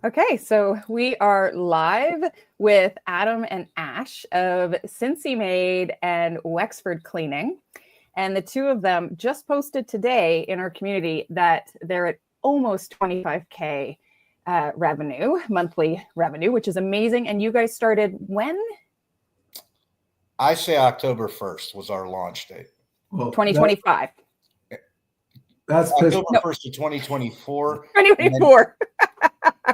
Okay, so we are live with Adam and Ash of Cincy Made and Wexford Cleaning. And the two of them just posted today in our community that they're at almost 25K monthly revenue, which is amazing. And you guys started when? I say October 1st was our launch date. Well, 2025. That's October 1st of 2024. 2024.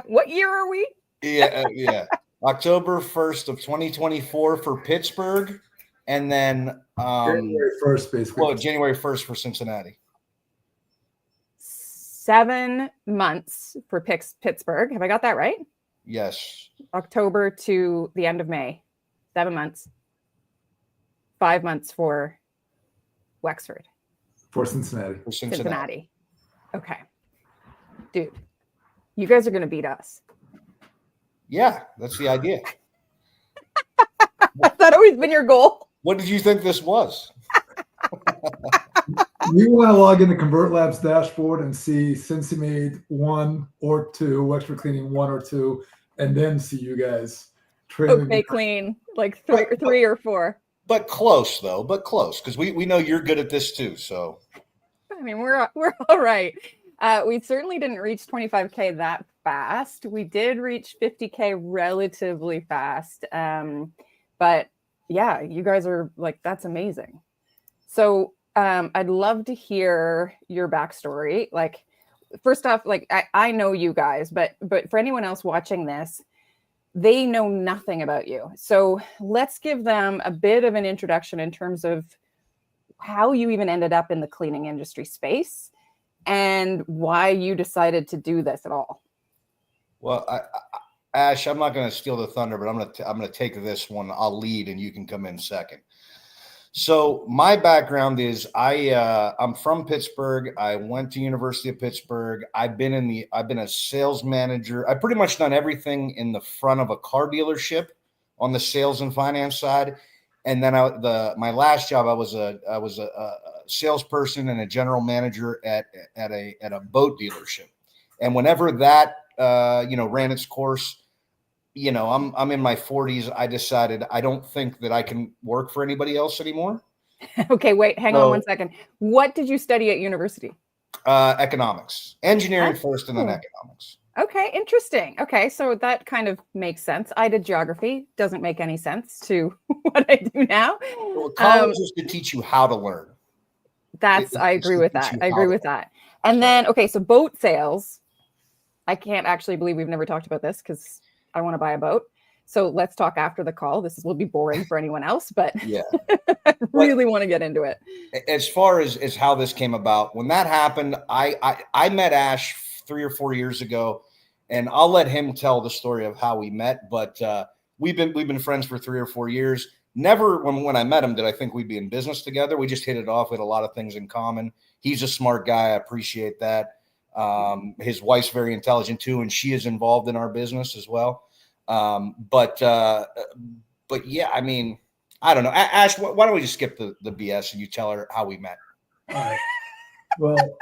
What year are we? Yeah. October 1st of 2024 for Pittsburgh, and then January 1st, basically. Well, January 1st for Cincinnati. 7 months for Pittsburgh. Have I got that right? Yes. October to the end of May. 7 months. 5 months for Wexford. For Cincinnati. Cincinnati. Okay. Dude, you guys are going to beat us. Yeah, that's the idea. Has that always been your goal? What did you think this was? You want to log into Convert Labs dashboard and see Cincy Made 1 or 2, Wexford Cleaning 1 or 2, and then see you guys trading. Okay, clean, like three or 4. But close, though. But close, because we know you're good at this too. So, I mean, we're all right. We certainly didn't reach 25K that fast. We did reach 50K relatively fast. But yeah, you guys are like, that's amazing. So I'd love to hear your backstory. Like, first off, like I know you guys, but for anyone else watching this, they know nothing about you. So let's give them a bit of an introduction in terms of how you even ended up in the cleaning industry space and why you decided to do this at all. Well, Ash, I'm not going to steal the thunder, but I'm going to take this one. I'll lead and you can come in second. So my background is I'm from Pittsburgh. I went to University of Pittsburgh. I've been a sales manager. I've pretty much done everything in the front of a car dealership on the sales and finance side. And then my last job, I was a salesperson and a general manager at a boat dealership. And whenever that ran its course, I'm in my 40s. I decided I don't think that I can work for anybody else anymore. Okay, wait, hang on one second. What did you study at university? Economics, engineering first, and then economics. Okay, interesting. Okay, so that kind of makes sense. I did geography. Doesn't make any sense to what I do now. Well, college is to teach you how to learn. I agree with that. I agree with that. And then, okay, so boat sales. I can't actually believe we've never talked about this because I want to buy a boat. So let's talk after the call. This will be boring for anyone else, but yeah, I really want to get into it. As far as how this came about, when that happened, I met Ash 3 or 4 years ago, and I'll let him tell the story of how we met. But we've been friends for 3 or 4 years. Never when I met him did I think we'd be in business together. We just hit it off. We had a lot of things in common. He's a smart guy. I appreciate that. His wife's very intelligent too, and she is involved in our business as well. But yeah, I mean, I don't know. Ash, why don't we just skip the BS and you tell her how we met? All right. Well,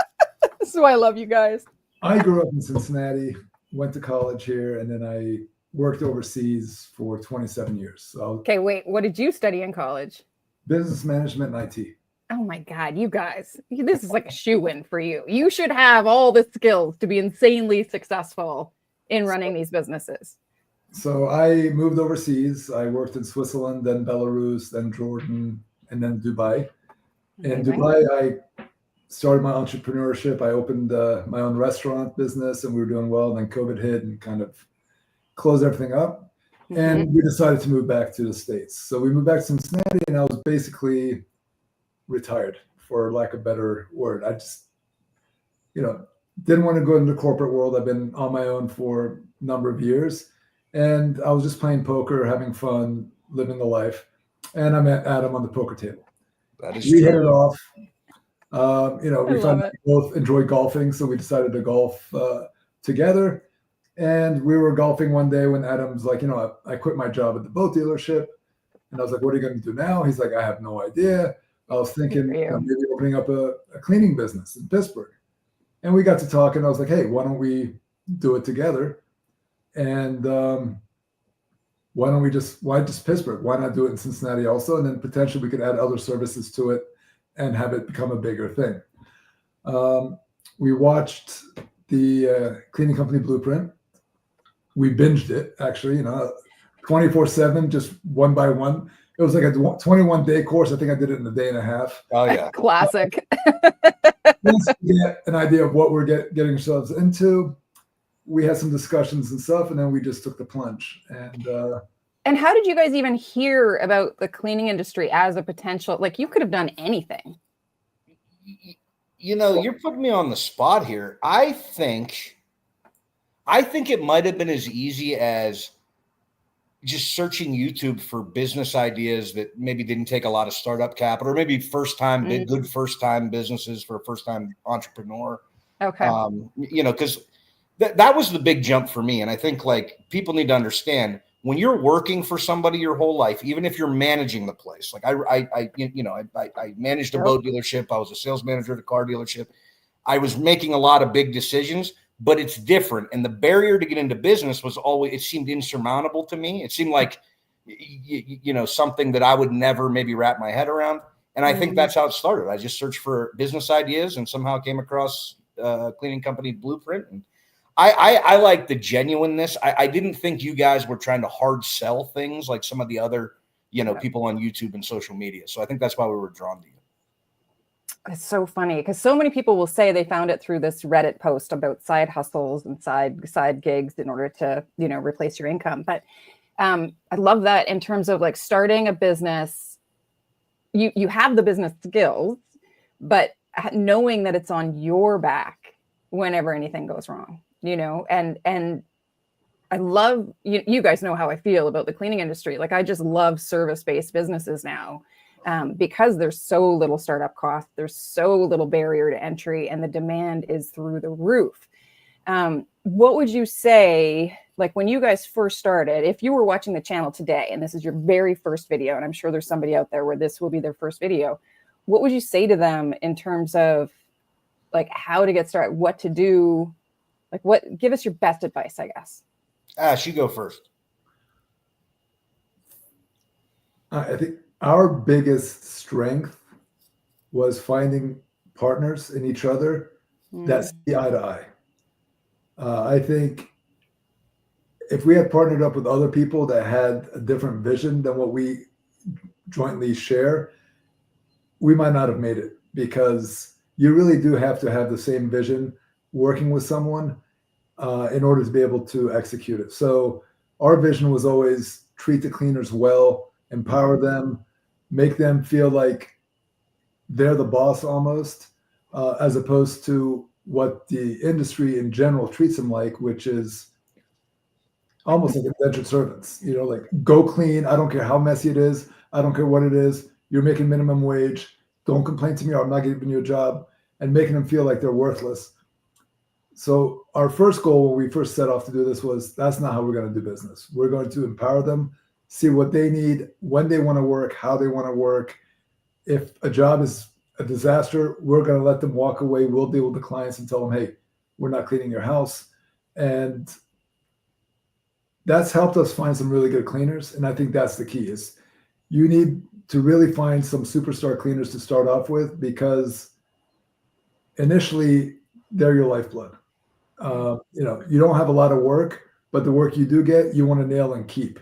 this is why I love you guys. I grew up in Cincinnati, went to college here, and then I worked overseas for 27 years. So, okay, wait, what did you study in college? Business management and IT. Oh my God, you guys, this is like a shoe-in for you. You should have all the skills to be insanely successful in running these businesses. So I moved overseas. I worked in Switzerland, then Belarus, then Jordan, and then Dubai. In Dubai, I started my entrepreneurship. I opened my own restaurant business, and we were doing well. And then COVID hit and kind of closed everything up. Mm-hmm. And we decided to move back to the States. So we moved back to Cincinnati, and I was basically retired, for lack of a better word. I just, didn't want to go into the corporate world. I've been on my own for a number of years. And I was just playing poker, having fun, living the life. And I met Adam on the poker table. That is we true. hit it off. We found that we both enjoy golfing, so we decided to golf together. And we were golfing one day when Adam's like, I quit my job at the boat dealership. And I was like, what are you going to do now? He's like, I have no idea. I was thinking maybe opening up a cleaning business in Pittsburgh. And we got to talk, and I was like, hey, why don't we do it together? And why just Pittsburgh? Why not do it in Cincinnati also? And then potentially we could add other services to it and have it become a bigger thing. We watched the cleaning company Blueprint. We binged it, actually, 24/7, just one by one. It was like a 21-day course. I think I did it in a day and a half. Oh yeah, classic. Once we get an idea of what we're getting ourselves into, we had some discussions and stuff, and then we just took the plunge. And how did you guys even hear about the cleaning industry as a potential? Like, you could have done anything. You're putting me on the spot here. I think it might have been as easy as just searching YouTube for business ideas that maybe didn't take a lot of startup capital, or maybe good first time businesses for a first time entrepreneur. Okay. Because that was the big jump for me. And I think like people need to understand, when you're working for somebody your whole life, even if you're managing the place, like I managed a boat dealership. I was a sales manager at a car dealership. I was making a lot of big decisions, but it's different. And the barrier to get into business it seemed insurmountable to me. It seemed like, something that I would never maybe wrap my head around. And I think that's how it started. I just searched for business ideas and somehow came across cleaning company Blueprint. And I like the genuineness. I didn't think you guys were trying to hard sell things like some of the other, people on YouTube and social media. So I think that's why we were drawn to you. It's so funny because so many people will say they found it through this Reddit post about side hustles and side gigs in order to, replace your income. But I love that in terms of like starting a business, you have the business skills, but knowing that it's on your back whenever anything goes wrong, and I love, you guys know how I feel about the cleaning industry. Like, I just love service-based businesses now. Because there's so little startup cost, there's so little barrier to entry, and the demand is through the roof. What would you say, like when you guys first started, if you were watching the channel today, and this is your very first video, and I'm sure there's somebody out there where this will be their first video, what would you say to them in terms of like how to get started, what to do? Like, give us your best advice, I guess. Ash, you go first. I think our biggest strength was finding partners in each other that see eye to eye. I think if we had partnered up with other people that had a different vision than what we jointly share, we might not have made it, because you really do have to have the same vision working with someone in order to be able to execute it. So our vision was always treat the cleaners well, empower them, make them feel like they're the boss almost, as opposed to what the industry in general treats them like, which is almost like indentured servants. Like, go clean. I don't care how messy it is. I don't care what it is. You're making minimum wage. Don't complain to me, or I'm not giving you a job, and making them feel like they're worthless. So our first goal when we first set off to do this was, that's not how we're going to do business. We're going to empower them, see what they need, when they want to work, how they want to work. If a job is a disaster, we're going to let them walk away. We'll deal with the clients and tell them, hey, we're not cleaning your house. And that's helped us find some really good cleaners. And I think that's the key, is you need to really find some superstar cleaners to start off with, because initially they're your lifeblood. You don't have a lot of work, but the work you do get, you want to nail and keep.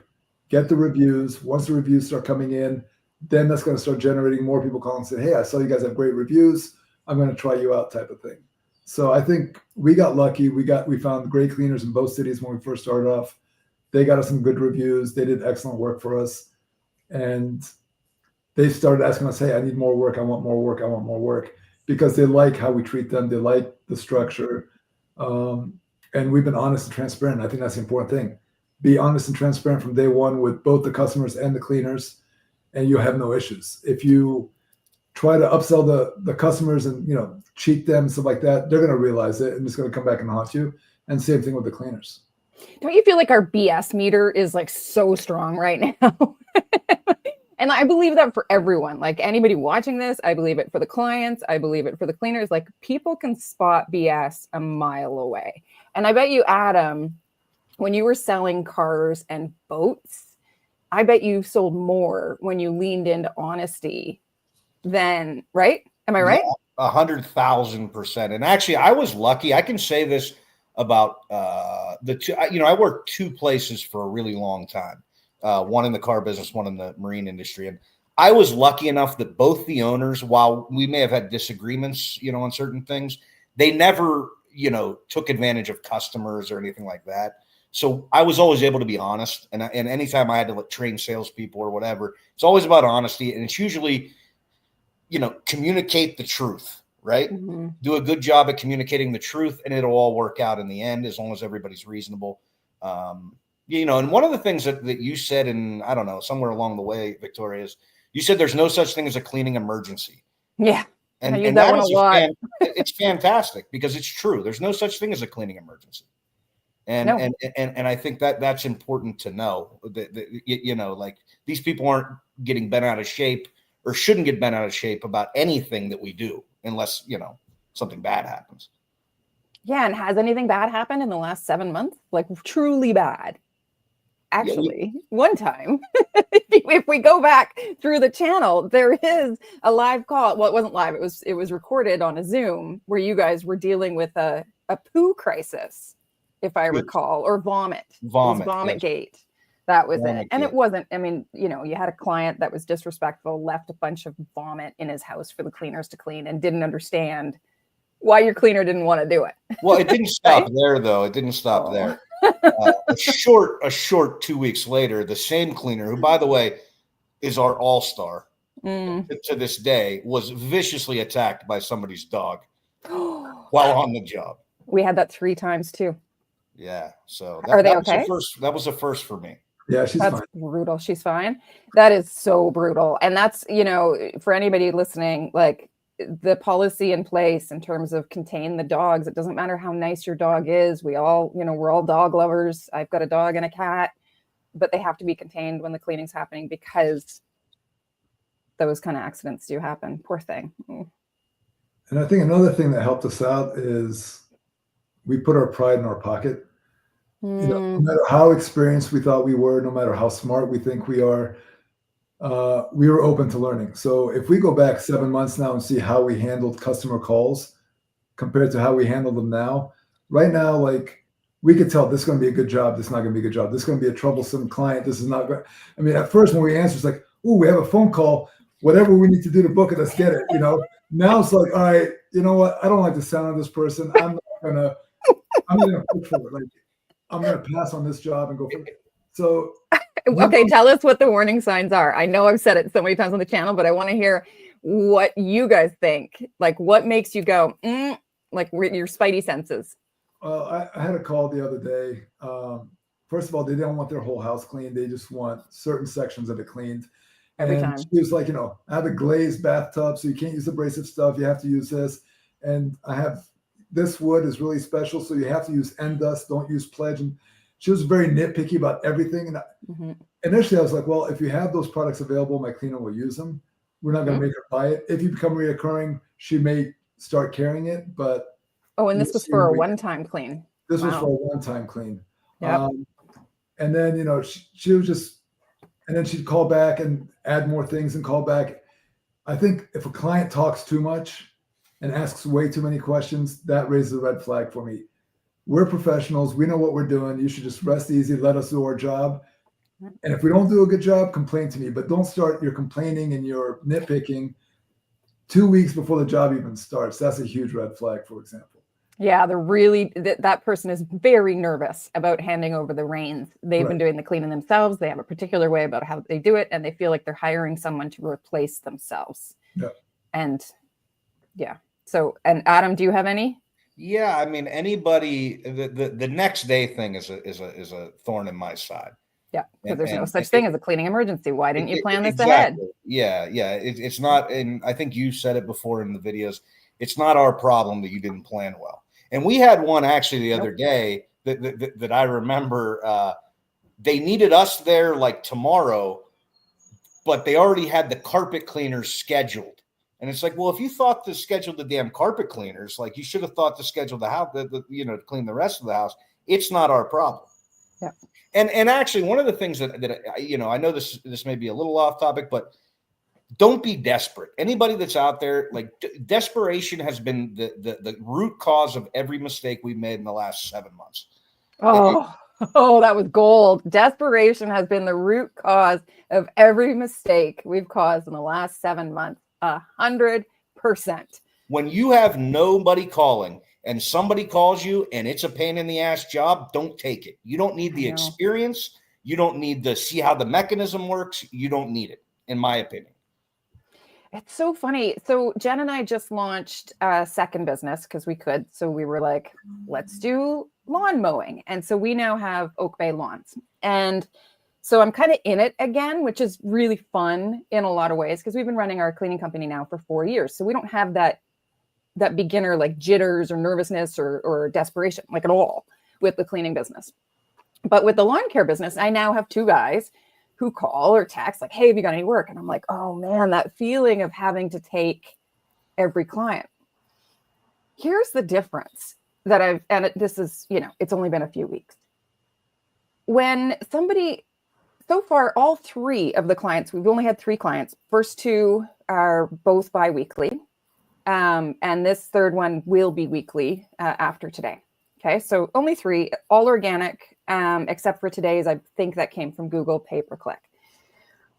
Get the reviews. Once the reviews start coming in, then that's going to start generating more people calling and say, hey, I saw you guys have great reviews. I'm going to try you out, type of thing. So I think we got lucky. We found great cleaners in both cities when we first started off. They got us some good reviews. They did excellent work for us. And they started asking us, hey, I need more work. I want more work. I want more work. Because they like how we treat them. They like the structure. And we've been honest and transparent. I think that's the important thing. Be honest and transparent from day one with both the customers and the cleaners, and you'll have no issues. If you try to upsell the customers and cheat them and stuff like that, they're going to realize it, and it's going to come back and haunt you. And same thing with the cleaners. Don't you feel like our BS meter is like so strong right now? And I believe that for everyone, like anybody watching this, I believe it for the clients. I believe it for the cleaners. Like, people can spot BS a mile away. And I bet you, Adam, when you were selling cars and boats, I bet you sold more when you leaned into honesty than, right? Am I right? 100,000%. And actually, I was lucky. I can say this about the two. I worked two places for a really long time. One in the car business, one in the marine industry, and I was lucky enough that both the owners, while we may have had disagreements, on certain things, they never, took advantage of customers or anything like that. So I was always able to be honest. And anytime I had to train salespeople or whatever, it's always about honesty. And it's usually, communicate the truth, right? Mm-hmm. Do a good job at communicating the truth, and it'll all work out in the end as long as everybody's reasonable. And one of the things that you said, and I don't know, somewhere along the way, Victoria, is you said there's no such thing as a cleaning emergency. Yeah. And, I use that one a lot. It's fantastic because it's true. There's no such thing as a cleaning emergency. And I think that's important to know that like these people aren't getting bent out of shape or shouldn't get bent out of shape about anything that we do unless, something bad happens. Yeah. And has anything bad happened in the last 7 months? Like truly bad? Actually, one time, if we go back through the channel, there is a live call. Well, it wasn't live. It was recorded on a Zoom where you guys were dealing with a poo crisis, if I recall, or vomit. Vomit gate. That was it. And it wasn't, you had a client that was disrespectful, left a bunch of vomit in his house for the cleaners to clean and didn't understand why your cleaner didn't want to do it. Well, it didn't stop there, though. It didn't stop there. A short 2 weeks later, the same cleaner, who, by the way, is our all-star to this day, was viciously attacked by somebody's dog while on the job. We had that 3 times too. Yeah. So are they okay? That was a first for me. Yeah, that's fine. Brutal. She's fine. That is so brutal. And that's, for anybody listening, like the policy in place in terms of contain the dogs. It doesn't matter how nice your dog is. We all, we're all dog lovers. I've got a dog and a cat, but they have to be contained when the cleaning's happening because those kind of accidents do happen. Poor thing. And I think another thing that helped us out is we put our pride in our pocket. No matter how experienced we thought we were, no matter how smart we think we are, we were open to learning. So if we go back 7 months now and see how we handled customer calls compared to how we handle them now, right now, like we could tell this is going to be a good job. This is not going to be a good job. This is going to be a troublesome client. This is not good. I mean, at first when we answer, it's like, oh, we have a phone call. Whatever we need to do to book it, let's get it. Now it's like, all right, you know what? I don't like the sound of this person. I'm gonna push for it. Like I'm gonna pass on this job and go for it. So okay, tell us what the warning signs are. I know I've said it so many times on the channel, but I want to hear what you guys think. Like what makes you go, like your spidey senses? Well, I had a call the other day. First of all, they don't want their whole house cleaned. They just want certain sections of it cleaned. Every time. She was like, I have a glazed bathtub, so you can't use abrasive stuff. You have to use this. And I have this wood is really special, so you have to use Endust. Don't use Pledge. And she was very nitpicky about everything. And initially, I was like, well, if you have those products available, my cleaner will use them. We're not going to make her buy it. If you become reoccurring, she may start carrying it. But and this was for a one-time clean. This was for a one-time clean. Yep. And then, she was just. And then she'd call back and add more things and call back. I think if a client talks too much and asks way too many questions, that raises a red flag for me. We're professionals. We know what we're doing. You should just rest easy. Let us do our job. And if we don't do a good job, complain to me. But don't start your complaining and your nitpicking 2 weeks before the job even starts. That's a huge red flag, for example. Yeah, that person is very nervous about handing over the reins. They've been doing the cleaning themselves. They have a particular way about how they do it, and they feel like they're hiring someone to replace themselves. Yeah. And so, and Adam, do you have any? Yeah, I mean, anybody. The next day thing is a thorn in my side. Yeah, because there's no such thing as a cleaning emergency. Why didn't you plan this ahead? Yeah. It's not, and I think you said it before in the videos. It's not our problem that you didn't plan well. And we had one actually the other day that I remember. They needed us there like tomorrow, but they already had the carpet cleaners scheduled. And it's like, well, if you thought to schedule the damn carpet cleaners, like you should have thought to schedule the house, to clean the rest of the house. It's not our problem. Yeah. And actually, one of the things that I know this may be a little off topic, but don't be desperate. Anybody that's out there, like desperation has been the root cause of every mistake we've made in the last 7 months. Oh, that was gold. Desperation has been the root cause of every mistake we've caused in the last 7 months. 100%. When you have nobody calling and somebody calls you and it's a pain in the ass job, don't take it. You don't need the experience. You don't need to see how the mechanism works. You don't need it, in my opinion. It's so funny. So Jen and I just launched a second business because we could. So we were like, let's do lawn mowing. And so we now have Oak Bay lawns. And so I'm kind of in it again, which is really fun in a lot of ways because we've been running our cleaning company now for 4 years. So we don't have that beginner like jitters or nervousness or desperation like at all with the cleaning business. But with the lawn care business, I now have 2 guys who call or text like, hey, have you got any work? And I'm like, oh man, that feeling of having to take every client. Here's the difference that this is, it's only been a few weeks. When somebody, so far, all 3 of the clients, we've only had 3 clients. First 2 are both bi-weekly. And this third one will be weekly after today. Okay, so only 3, all organic, except for today's. I think that came from Google pay-per-click,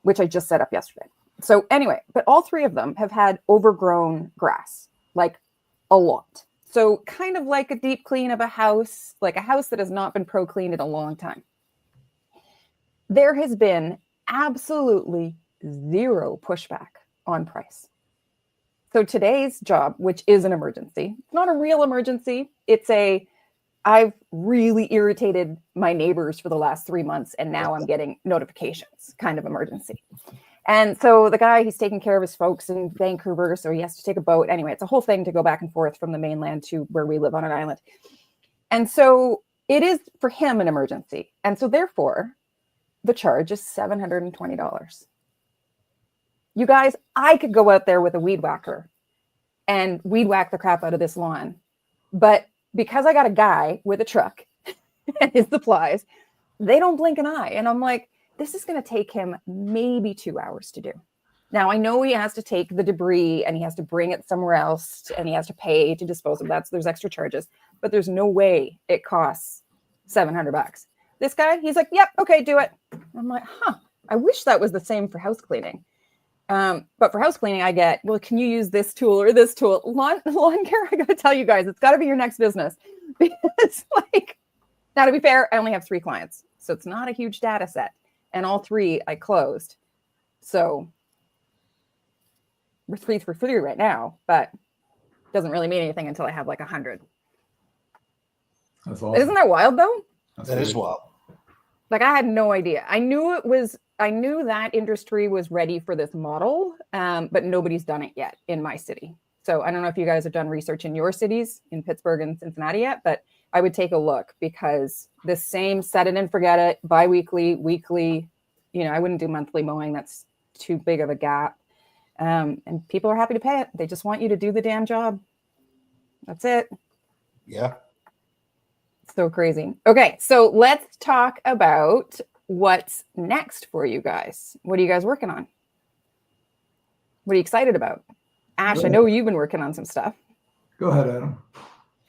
which I just set up yesterday. So anyway, but all 3 of them have had overgrown grass, like a lot. So kind of like a deep clean of a house, like a house that has not been pro-cleaned in a long time. There has been absolutely 0 pushback on price. So today's job, which is an emergency, it's not a real emergency. I've really irritated my neighbors for the last 3 months, and now I'm getting notifications, kind of emergency. And so the guy, he's taking care of his folks in Vancouver, so he has to take a boat. Anyway, it's a whole thing to go back and forth from the mainland to where we live on an island. And so it is for him an emergency. And so therefore, the charge is $720. You guys, I could go out there with a weed whacker and weed whack the crap out of this lawn. But because I got a guy with a truck and his supplies, they don't blink an eye. And I'm like, this is going to take him maybe 2 hours to do. Now, I know he has to take the debris and he has to bring it somewhere else and he has to pay to dispose of that. So there's extra charges, but there's no way it costs $700. This guy, he's like, yep, okay, do it. I'm like, I wish that was the same for house cleaning. But for house cleaning, I get, well, can you use this tool or this tool? Lawn care, I got to tell you guys, it's got to be your next business. Because now to be fair, I only have 3 clients. So it's not a huge data set. And all 3 I closed. So we're 3 for 3 right now, but it doesn't really mean anything until I have like 100. That's awesome. Isn't that wild though? That is wild. Like I had no idea. I knew that industry was ready for this model, but nobody's done it yet in my city. So I don't know if you guys have done research in your cities, in Pittsburgh and Cincinnati yet, but I would take a look because the same set it and forget it, bi-weekly, weekly, I wouldn't do monthly mowing. That's too big of a gap. And people are happy to pay it. They just want you to do the damn job. That's it. Yeah. So crazy. Okay, so let's talk about what's next for you guys. What are you guys working on? What are you excited about? Ash, I know you've been working on some stuff. Go ahead, Adam.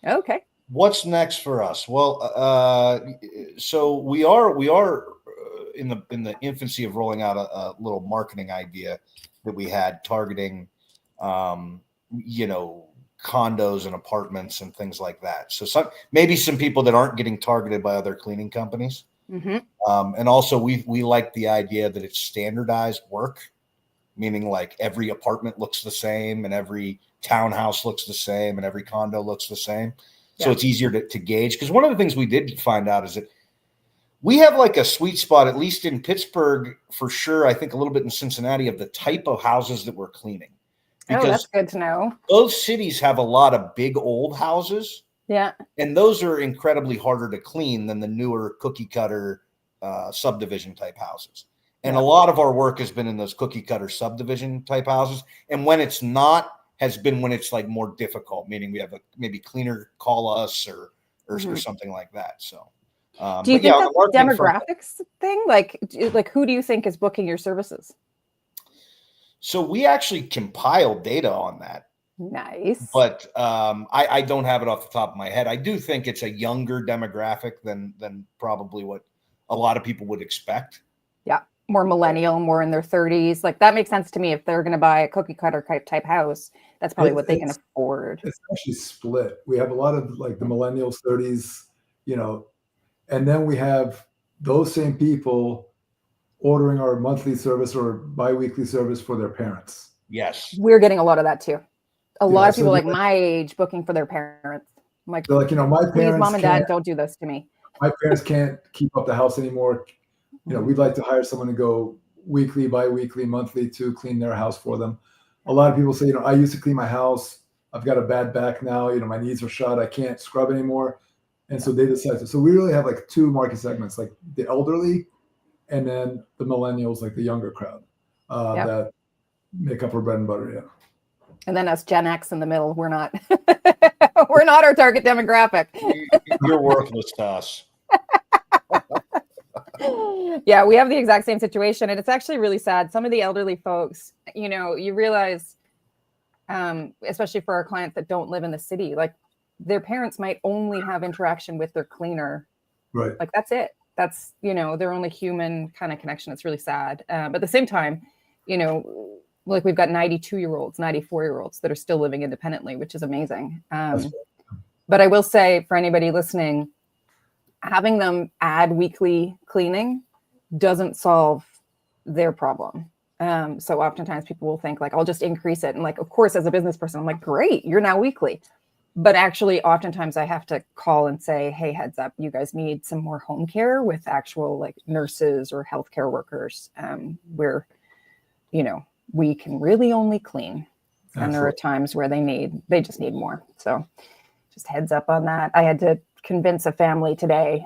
Okay. What's next for us? Well, so we are in the infancy of rolling out a little marketing idea that we had targeting, condos and apartments and things like that. So maybe some people that aren't getting targeted by other cleaning companies. Mm-hmm. And also we like the idea that it's standardized work, meaning like every apartment looks the same and every townhouse looks the same and every condo looks the same. So it's easier to gauge. Because one of the things we did find out is that we have like a sweet spot, at least in Pittsburgh for sure, I think a little bit in Cincinnati, of the type of houses that we're cleaning. Because that's good to know. Both cities have a lot of big old houses. Yeah. And those are incredibly harder to clean than the newer cookie cutter subdivision type houses. And a lot of our work has been in those cookie cutter subdivision type houses. And when it's not, has been when it's like more difficult, meaning we have maybe cleaner call us or something like that. So Do you think on that's the a marketing front, demographics thing? Like who do you think is booking your services? so we actually compile data on that, Nice. but I don't have it off the top of my head. I do think it's a younger demographic than probably what a lot of people would expect. Yeah, more millennial, more in their 30s. Like that makes sense to me. If they're going to buy a cookie cutter type house, that's probably what they can afford. It's actually split. We have a lot of like the millennials, 30s, you know, and then we have those same people ordering our monthly service or bi-weekly service for their parents. Yes. We're getting a lot of that too. A lot of people so like my age booking for their parents. I'm like, they're like, you know, my please, parents mom and dad, don't do this to me. My parents can't keep up the house anymore. You know, we'd like to hire someone to go weekly, bi-weekly, monthly to clean their house for them. A lot of people say, you know, I used to clean my house. I've got a bad back now. You know, my knees are shot. I can't scrub anymore. And so they decide to. So we really have like two market segments, like the elderly and then the millennials, like the younger crowd that make up our bread and butter. Yeah. And then us Gen X in the middle, we're not we're not our target demographic. You're worthless to us. Yeah, we have the exact same situation. And it's actually really sad. Some of the elderly folks, you know, you realize, especially for our clients that don't live in the city, like their parents might only have interaction with their cleaner. Right. Like that's it. That's, you know, their only human kind of connection. It's really sad. But at the same time, you know, like we've got 92-year-olds, 94-year-olds that are still living independently, which is amazing. But I will say for anybody listening, having them add weekly cleaning doesn't solve their problem. So oftentimes people will think like, I'll just increase it. And like, of course, as a business person, I'm like, great, you're now weekly. But actually, oftentimes I have to call and say, hey, heads up, you guys need some more home care with actual like nurses or healthcare workers where, you know, we can really only clean. Absolutely. And there are times where they just need more. So just heads up on that. I had to convince a family today.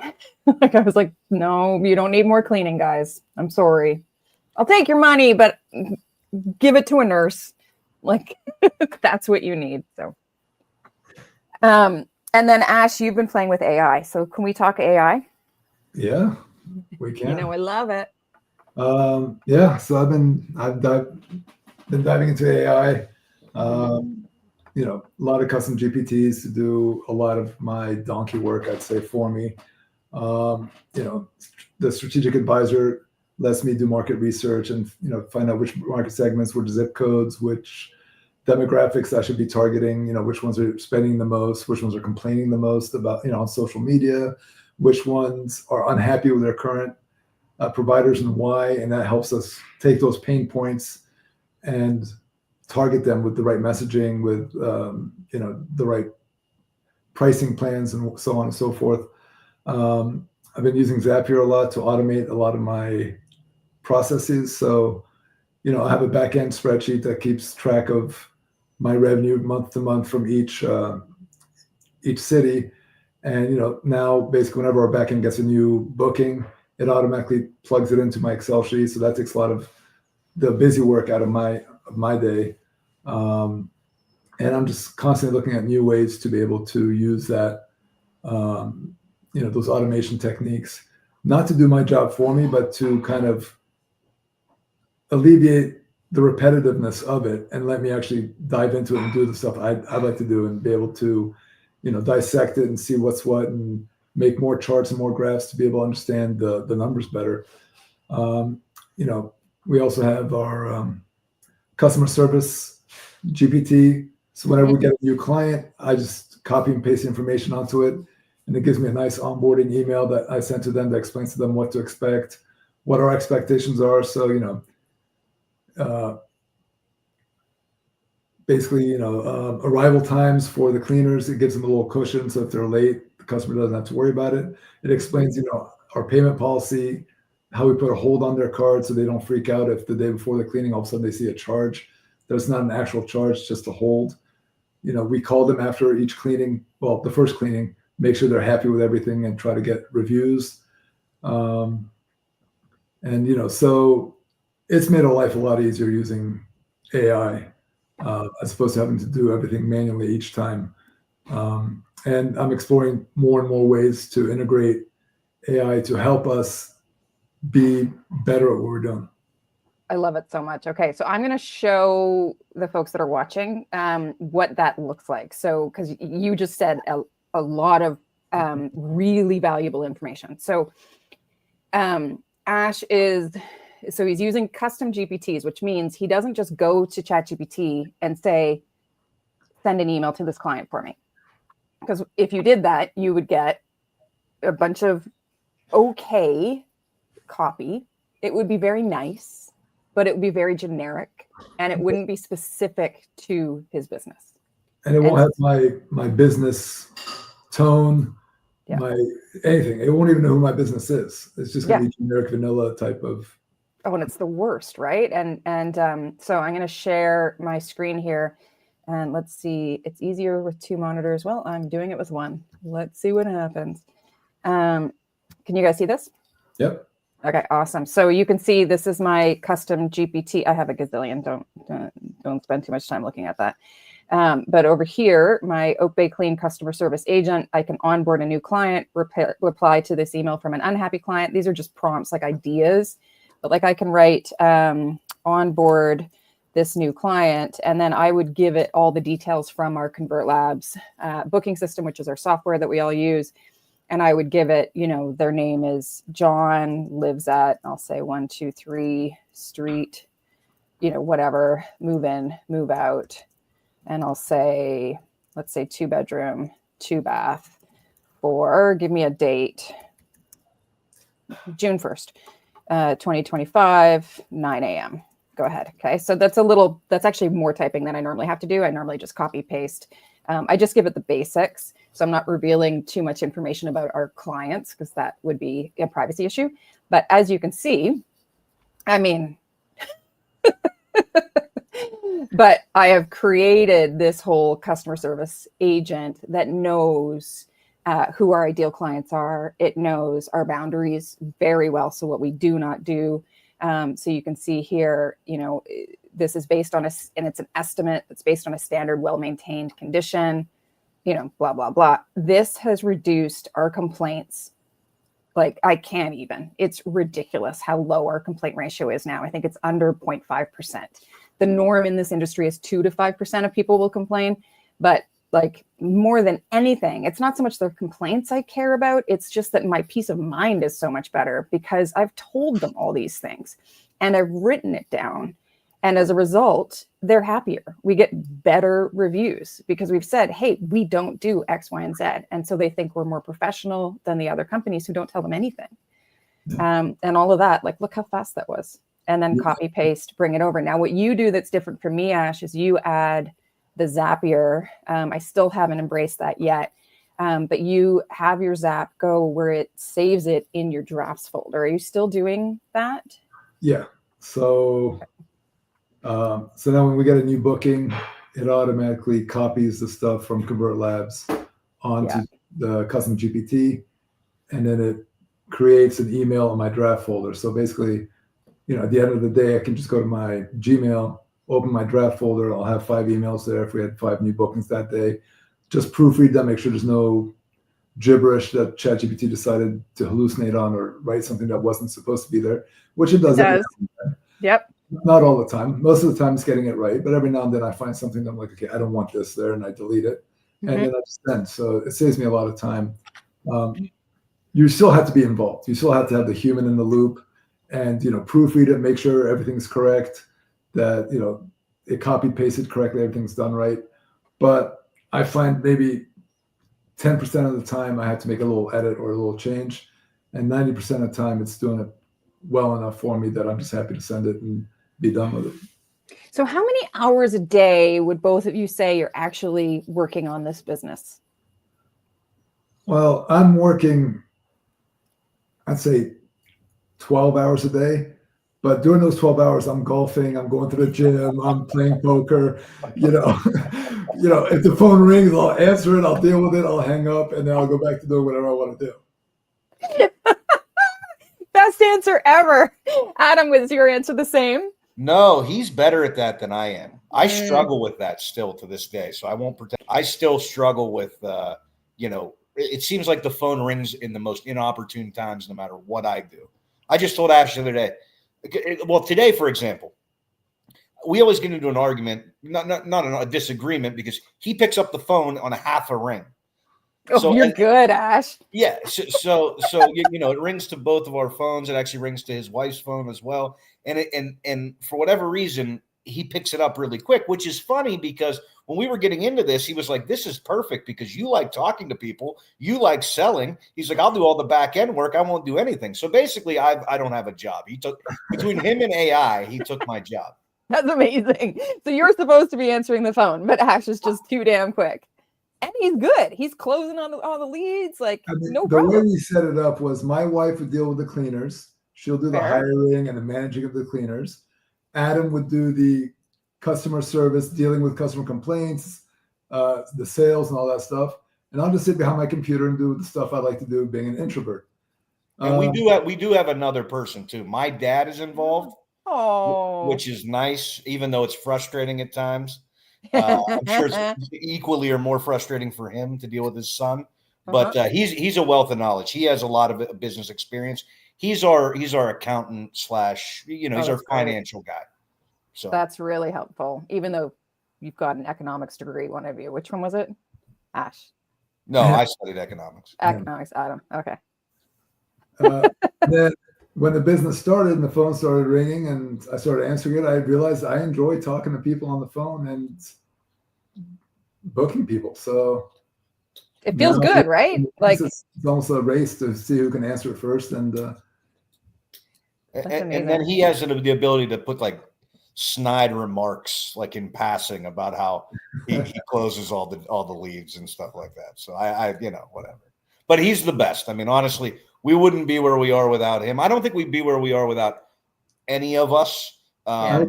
Like I was like, no, you don't need more cleaning, guys. I'm sorry. I'll take your money, but give it to a nurse. Like that's what you need. So. And then Ash, you've been playing with AI. So can we talk AI? Yeah, we can. You know, I love it. Yeah. So I've been diving into AI. You know, a lot of custom GPTs to do a lot of my donkey work, I'd say, for me. You know, the strategic advisor lets me do market research and, you know, find out which market segments, which zip codes, which demographics I should be targeting, you know, which ones are spending the most, which ones are complaining the most about, you know, on social media, which ones are unhappy with their current providers and why. And that helps us take those pain points and target them with the right messaging, with, you know, the right pricing plans and so on and so forth. I've been using Zapier a lot to automate a lot of my processes. So, you know, I have a back-end spreadsheet that keeps track of my revenue month to month from each city. And, you know, now basically whenever our backend gets a new booking, it automatically plugs it into my Excel sheet. So that takes a lot of the busy work out of my day. And I'm just constantly looking at new ways to be able to use that, you know, those automation techniques, not to do my job for me, but to kind of alleviate the repetitiveness of it and let me actually dive into it and do the stuff I'd like to do and be able to, you know, dissect it and see what's what and make more charts and more graphs to be able to understand the numbers better. You know, we also have our customer service GPT. So whenever we get a new client, I just copy and paste information onto it. And it gives me a nice onboarding email that I send to them that explains to them what to expect, what our expectations are. So, you know, basically, you know, arrival times for the cleaners, it gives them a little cushion. So if they're late, the customer doesn't have to worry about it. It explains, you know, our payment policy, how we put a hold on their card so they don't freak out if the day before the cleaning, all of a sudden they see a charge. There's not an actual charge, just a hold. You know, we call them after each cleaning, well, the first cleaning, make sure they're happy with everything and try to get reviews. And, you know, so it's made our life a lot easier using AI as opposed to having to do everything manually each time. And I'm exploring more and more ways to integrate AI to help us be better at what we're doing. I love it so much. Okay, so I'm going to show the folks that are watching what that looks like. So, because you just said a lot of really valuable information. So, Ash he's using custom GPTs, which means he doesn't just go to ChatGPT and say, send an email to this client for me. Because if you did that, you would get a bunch of okay copy. It would be very nice, but it would be very generic, and it wouldn't be specific to his business. And it won't have my business tone, my anything. It won't even know who my business is. It's just going to be generic vanilla type of. Oh, and it's the worst, right? And so I'm going to share my screen here, and let's see. It's easier with 2 monitors. Well, I'm doing it with 1. Let's see what happens. Can you guys see this? Yep. Okay, awesome. So you can see this is my custom GPT. I have a gazillion. Don't spend too much time looking at that. But over here, my Oak Bay Clean customer service agent, I can onboard a new client, reply to this email from an unhappy client. These are just prompts, like ideas, but like I can write onboard this new client, and then I would give it all the details from our Convert Labs booking system, which is our software that we all use. And I would give it, their name is John, lives at, I'll say 123 Street, whatever, move in, move out. And I'll say, let's say 2 bedroom, 2 bath give me a date, June 1st, 2025, 9 a.m. Go ahead. Okay. So that's actually more typing than I normally have to do. I normally just copy paste. I just give it the basics. So I'm not revealing too much information about our clients because that would be a privacy issue. But as you can see, I mean, but I have created this whole customer service agent that knows who our ideal clients are. It knows our boundaries very well. So what we do not do. So you can see here, this is based on and it's an estimate that's based on a standard, well-maintained condition, blah, blah, blah. This has reduced our complaints. Like it's ridiculous how low our complaint ratio is now. I think it's under 0.5%. The norm in this industry is 2 to 5% of people will complain, but like more than anything, it's not so much the complaints I care about. It's just that my peace of mind is so much better because I've told them all these things and I've written it down. And as a result, they're happier. We get better reviews because we've said, hey, we don't do X, Y, and Z. And so they think we're more professional than the other companies who don't tell them anything. Yeah. And all of that, like, look how fast that was. And then copy, paste, bring it over. Now, what you do that's different from me, Ash, is you add the Zapier. I still haven't embraced that yet. But you have your Zap go where it saves it in your drafts folder. Are you still doing that? Yeah. So now when we get a new booking, it automatically copies the stuff from Convert Labs onto the custom GPT, and then it creates an email in my draft folder. So basically, at the end of the day, I can just go to my Gmail, open my draft folder. I'll have 5 emails there if we had 5 new bookings that day. Just proofread them, make sure there's no gibberish that ChatGPT decided to hallucinate on or write something that wasn't supposed to be there, which it does. Yep. Not all the time. Most of the time it's getting it right, but every now and then I find something that I'm like, okay, I don't want this there, and I delete it. And then I just send. So it saves me a lot of time. You still have to be involved. You still have to have the human in the loop and, proofread it, make sure everything's correct, that, it copy pasted correctly, everything's done right. But I find maybe 10% of the time I have to make a little edit or a little change. And 90% of the time it's doing it well enough for me that I'm just happy to send it and be done with it. So how many hours a day would both of you say you're actually working on this business? Well, I'm working, I'd say 12 hours a day, but during those 12 hours, I'm golfing, I'm going to the gym, I'm playing poker, if the phone rings, I'll answer it, I'll deal with it, I'll hang up, and then I'll go back to doing whatever I want to do. Best answer ever. Adam, was your answer the same? No, he's better at that than I am. I struggle with that still to this day. So I won't pretend. I still struggle with, it seems like the phone rings in the most inopportune times, no matter what I do. I just told Ash the other day. Well, today, for example, we always get into an argument, not a disagreement, because he picks up the phone on a half a ring. Oh, so, you're good, Ash. Yeah. So it rings to both of our phones. It actually rings to his wife's phone as well. And for whatever reason, he picks it up really quick, which is funny because when we were getting into this, he was like, this is perfect because you like talking to people. You like selling. He's like, I'll do all the back end work. I won't do anything. So basically, I don't have a job. He took, between him and AI, he took my job. That's amazing. So you're supposed to be answering the phone, but Ash is just too damn quick. And he's good. He's closing on all the leads. Like, no problem. The way we set it up was my wife would deal with the cleaners. She'll do the hiring and the managing of the cleaners. Adam would do the customer service, dealing with customer complaints, the sales and all that stuff. And I'll just sit behind my computer and do the stuff I like to do, being an introvert. And we do have another person too. My dad is involved, which is nice, even though it's frustrating at times. I'm sure it's equally or more frustrating for him to deal with his son, but he's a wealth of knowledge. He has a lot of business experience. He's our accountant / he's our financial guy. So that's really helpful. Even though you've got an economics degree, one of you. Which one was it? Ash. No, I studied economics. Economics, Adam. Okay. Then when the business started and the phone started ringing and I started answering it, I realized I enjoy talking to people on the phone and booking people. So it feels good, right? Like it's almost a race to see who can answer it first. And then he has the ability to put like snide remarks, like in passing, about how he closes all the leads and stuff like that. So I whatever. But he's the best. I mean, honestly, we wouldn't be where we are without him. I don't think we'd be where we are without any of us. I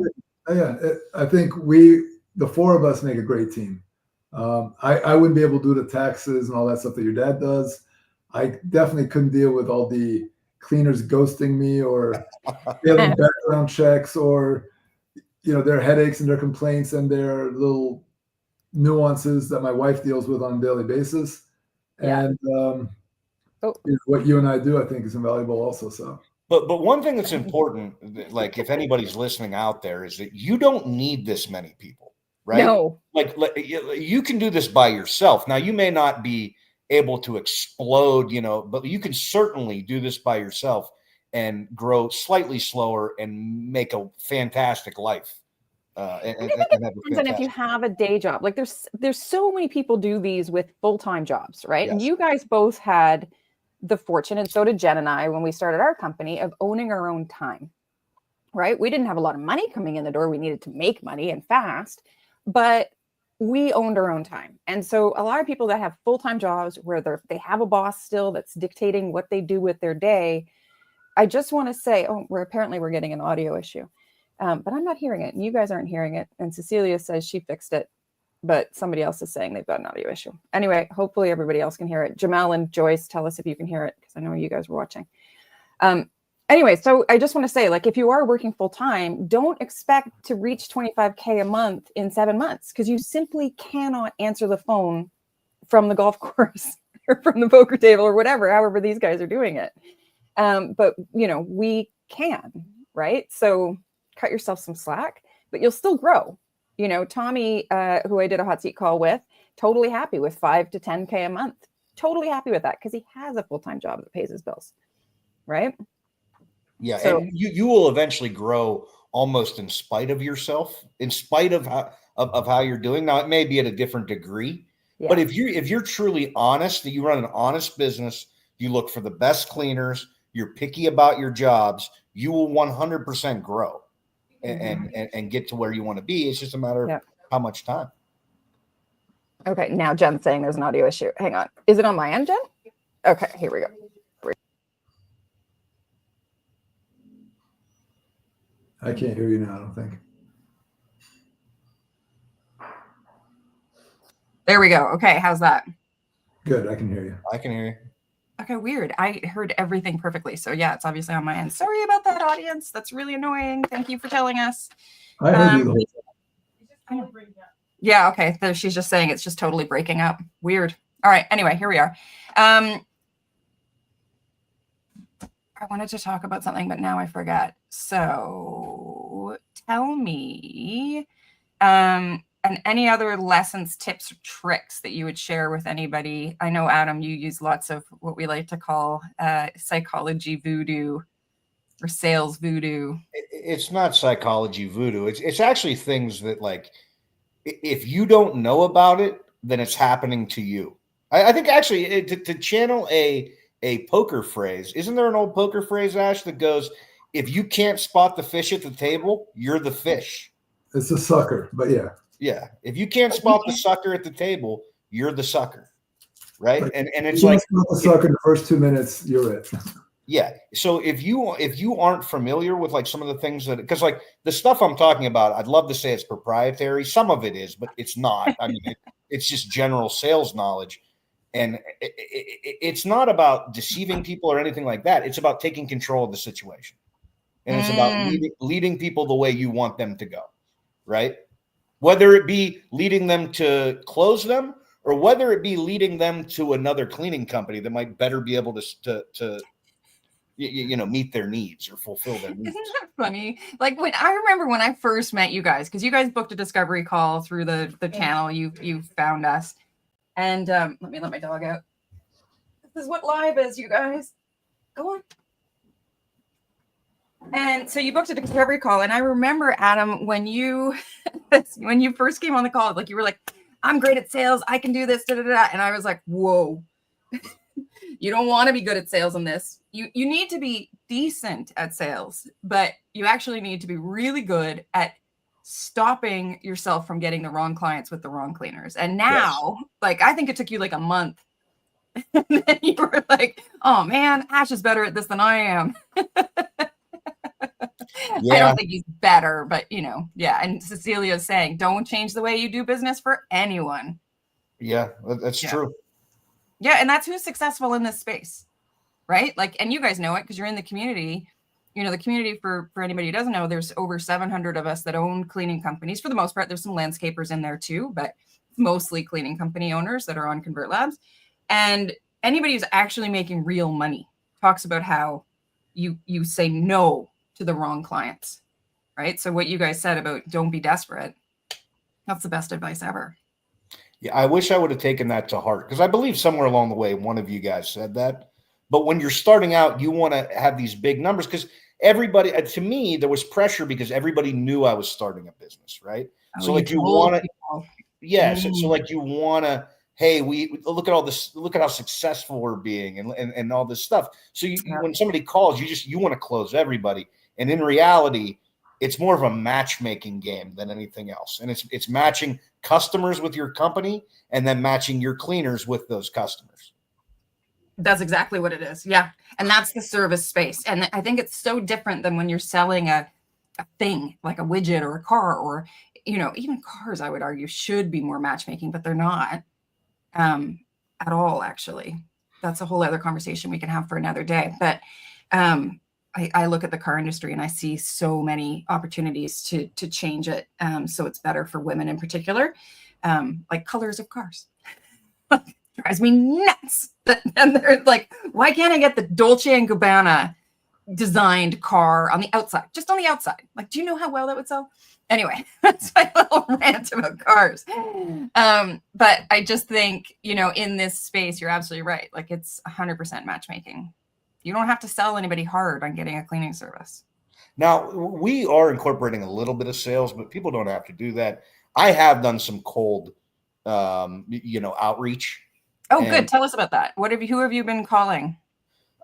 think the four of us make a great team. I wouldn't be able to do the taxes and all that stuff that your dad does. I definitely couldn't deal with all the cleaners ghosting me or failing background checks or their headaches and their complaints and their little nuances that my wife deals with on a daily basis. And what you and I do, I think, is invaluable also. So, but one thing that's important, like if anybody's listening out there, is that you don't need this many people, right? No, like you can do this by yourself. Now, you may not be able to explode, but you can certainly do this by yourself and grow slightly slower and make a fantastic life. And if you have a day job, like there's so many people do these with full-time jobs, right? Yes. And you guys both had the fortune, and so did Jen and I when we started our company, of owning our own time, right? We didn't have a lot of money coming in the door. We needed to make money and fast, but we owned our own time. And so a lot of people that have full-time jobs where they have a boss still that's dictating what they do with their day. I just want to say, we're getting an audio issue. But I'm not hearing it. And you guys aren't hearing it. And Cecilia says she fixed it, but somebody else is saying they've got an audio issue. Anyway, hopefully everybody else can hear it. Jamal and Joyce, tell us if you can hear it, because I know you guys were watching. Anyway, so I just want to say, like, if you are working full time, don't expect to reach 25K a month in 7 months, because you simply cannot answer the phone from the golf course or from the poker table or whatever, however these guys are doing it. But, we can, right? So cut yourself some slack, but you'll still grow. Tommy, who I did a hot seat call with, totally happy with 5 to 10K a month. Totally happy with that because he has a full-time job that pays his bills, right? Yeah, so, and you will eventually grow almost in spite of yourself, in spite of how you're doing. Now, it may be at a different degree, but if you're truly honest, that you run an honest business, you look for the best cleaners, you're picky about your jobs, you will 100% grow. And get to where you want to be. It's just a matter of how much time. Okay, now Jen's saying there's an audio issue. Hang on. Is it on my end, Jen? Okay, here we go. I can't hear you now, I don't think. There we go. Okay, how's that? Good, I can hear you. I can hear you. Okay, weird. I heard everything perfectly. So yeah, it's obviously on my end. Sorry about that, audience. That's really annoying. Thank you for telling us. I heard you the whole time. Yeah, okay. So she's just saying it's just totally breaking up. Weird. All right. Anyway, here we are. I wanted to talk about something, but now I forget. So tell me, and any other lessons, tips, or tricks that you would share with anybody. I know, Adam, you use lots of what we like to call psychology voodoo or sales voodoo. It's not psychology voodoo. It's actually things that, like, if you don't know about it, then it's happening to you. I think actually to channel a poker phrase, isn't there an old poker phrase, Ash, that goes, if you can't spot the fish at the table, you're the fish. It's a sucker, but yeah. Yeah. If you can't spot the sucker at the table, you're the sucker. Right. And it's you like the sucker in the first 2 minutes, you're it. Yeah. So if you aren't familiar with like some of the things that, because like the stuff I'm talking about, I'd love to say it's proprietary. Some of it is, but it's not. I mean, it's just general sales knowledge. And it's not about deceiving people or anything like that. It's about taking control of the situation. And it's about leading people the way you want them to go. Right. Whether it be leading them to close them or whether it be leading them to another cleaning company that might better be able to meet their needs or fulfill their needs. Isn't that funny? Like when I remember when I first met you guys, because you guys booked a discovery call through the channel, you found us. And let me let my dog out. This is what live is, you guys. Go on. And so you booked a discovery call, and I remember, Adam, when you first came on the call, like you were like, "I'm great at sales. I can do this." Da, da, da. And I was like, "Whoa." You don't want to be good at sales on this. You need to be decent at sales, but you actually need to be really good at stopping yourself from getting the wrong clients with the wrong cleaners. And now, like, I think it took you like a month. And then you were like, oh man, Ash is better at this than I am. Yeah. I don't think he's better, but yeah. And Cecilia's saying, don't change the way you do business for anyone. Yeah, that's true. Yeah, and that's who's successful in this space, right? Like, and you guys know it because you're in the community. The community, for anybody who doesn't know, there's over 700 of us that own cleaning companies. For the most part, there's some landscapers in there too, but mostly cleaning company owners that are on Convert Labs. And anybody who's actually making real money talks about how you say no to the wrong clients, right? So what you guys said about don't be desperate, that's the best advice ever. Yeah, I wish I would have taken that to heart because I believe somewhere along the way, one of you guys said that. But when you're starting out, you want to have these big numbers because everybody, to me, there was pressure because everybody knew I was starting a business, right? Oh, so like you want to, yes. So like you want to, hey, we look at all this, look at how successful we're being and all this stuff. So when somebody calls, you want to close everybody. And in reality, it's more of a matchmaking game than anything else. And it's matching customers with your company and then matching your cleaners with those customers. That's exactly what it is. Yeah. And that's the service space. And I think it's so different than when you're selling a thing like a widget or a car or, even cars, I would argue, should be more matchmaking, but they're not at all, actually. That's a whole other conversation we can have for another day. But I look at the car industry and I see so many opportunities to change it. So it's better for women in particular, like colors of cars. Drives me nuts. And they're like, why can't I get the Dolce & Gabbana designed car on the outside? Just on the outside. Like, do you know how well that would sell? Anyway, that's my little rant about cars. But I just think, in this space, you're absolutely right. Like, it's 100% matchmaking. You don't have to sell anybody hard on getting a cleaning service. Now, we are incorporating a little bit of sales, but people don't have to do that. I have done some cold, outreach. Oh, good. Tell us about that. Who have you been calling?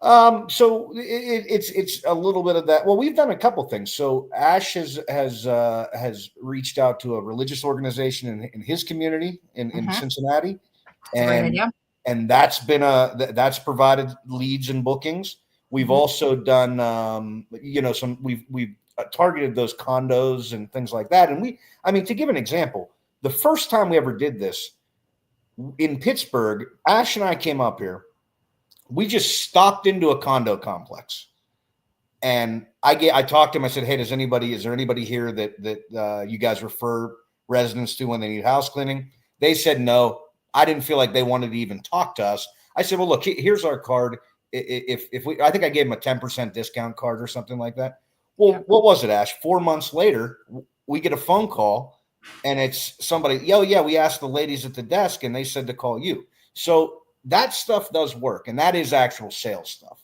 So it's a little bit of that. Well, we've done a couple things. So Ash has reached out to a religious organization in his community in Cincinnati. That's a great idea. And that's provided leads and bookings. We've also done, we've targeted those condos and things like that. And to give an example, the first time we ever did this in Pittsburgh, Ash and I came up here. We just stopped into a condo complex, and I talked to him. I said, "Hey, is there anybody here that you guys refer residents to when they need house cleaning?" They said no. I didn't feel like they wanted to even talk to us. I said, well, look, here's our card. If we, I think I gave them a 10% discount card or something like that. Well, Yeah. what was it, Ash? 4 months later, we get a phone call and it's somebody, yeah, we asked the ladies at the desk and they said to call you. So that stuff does work. And that is actual sales stuff.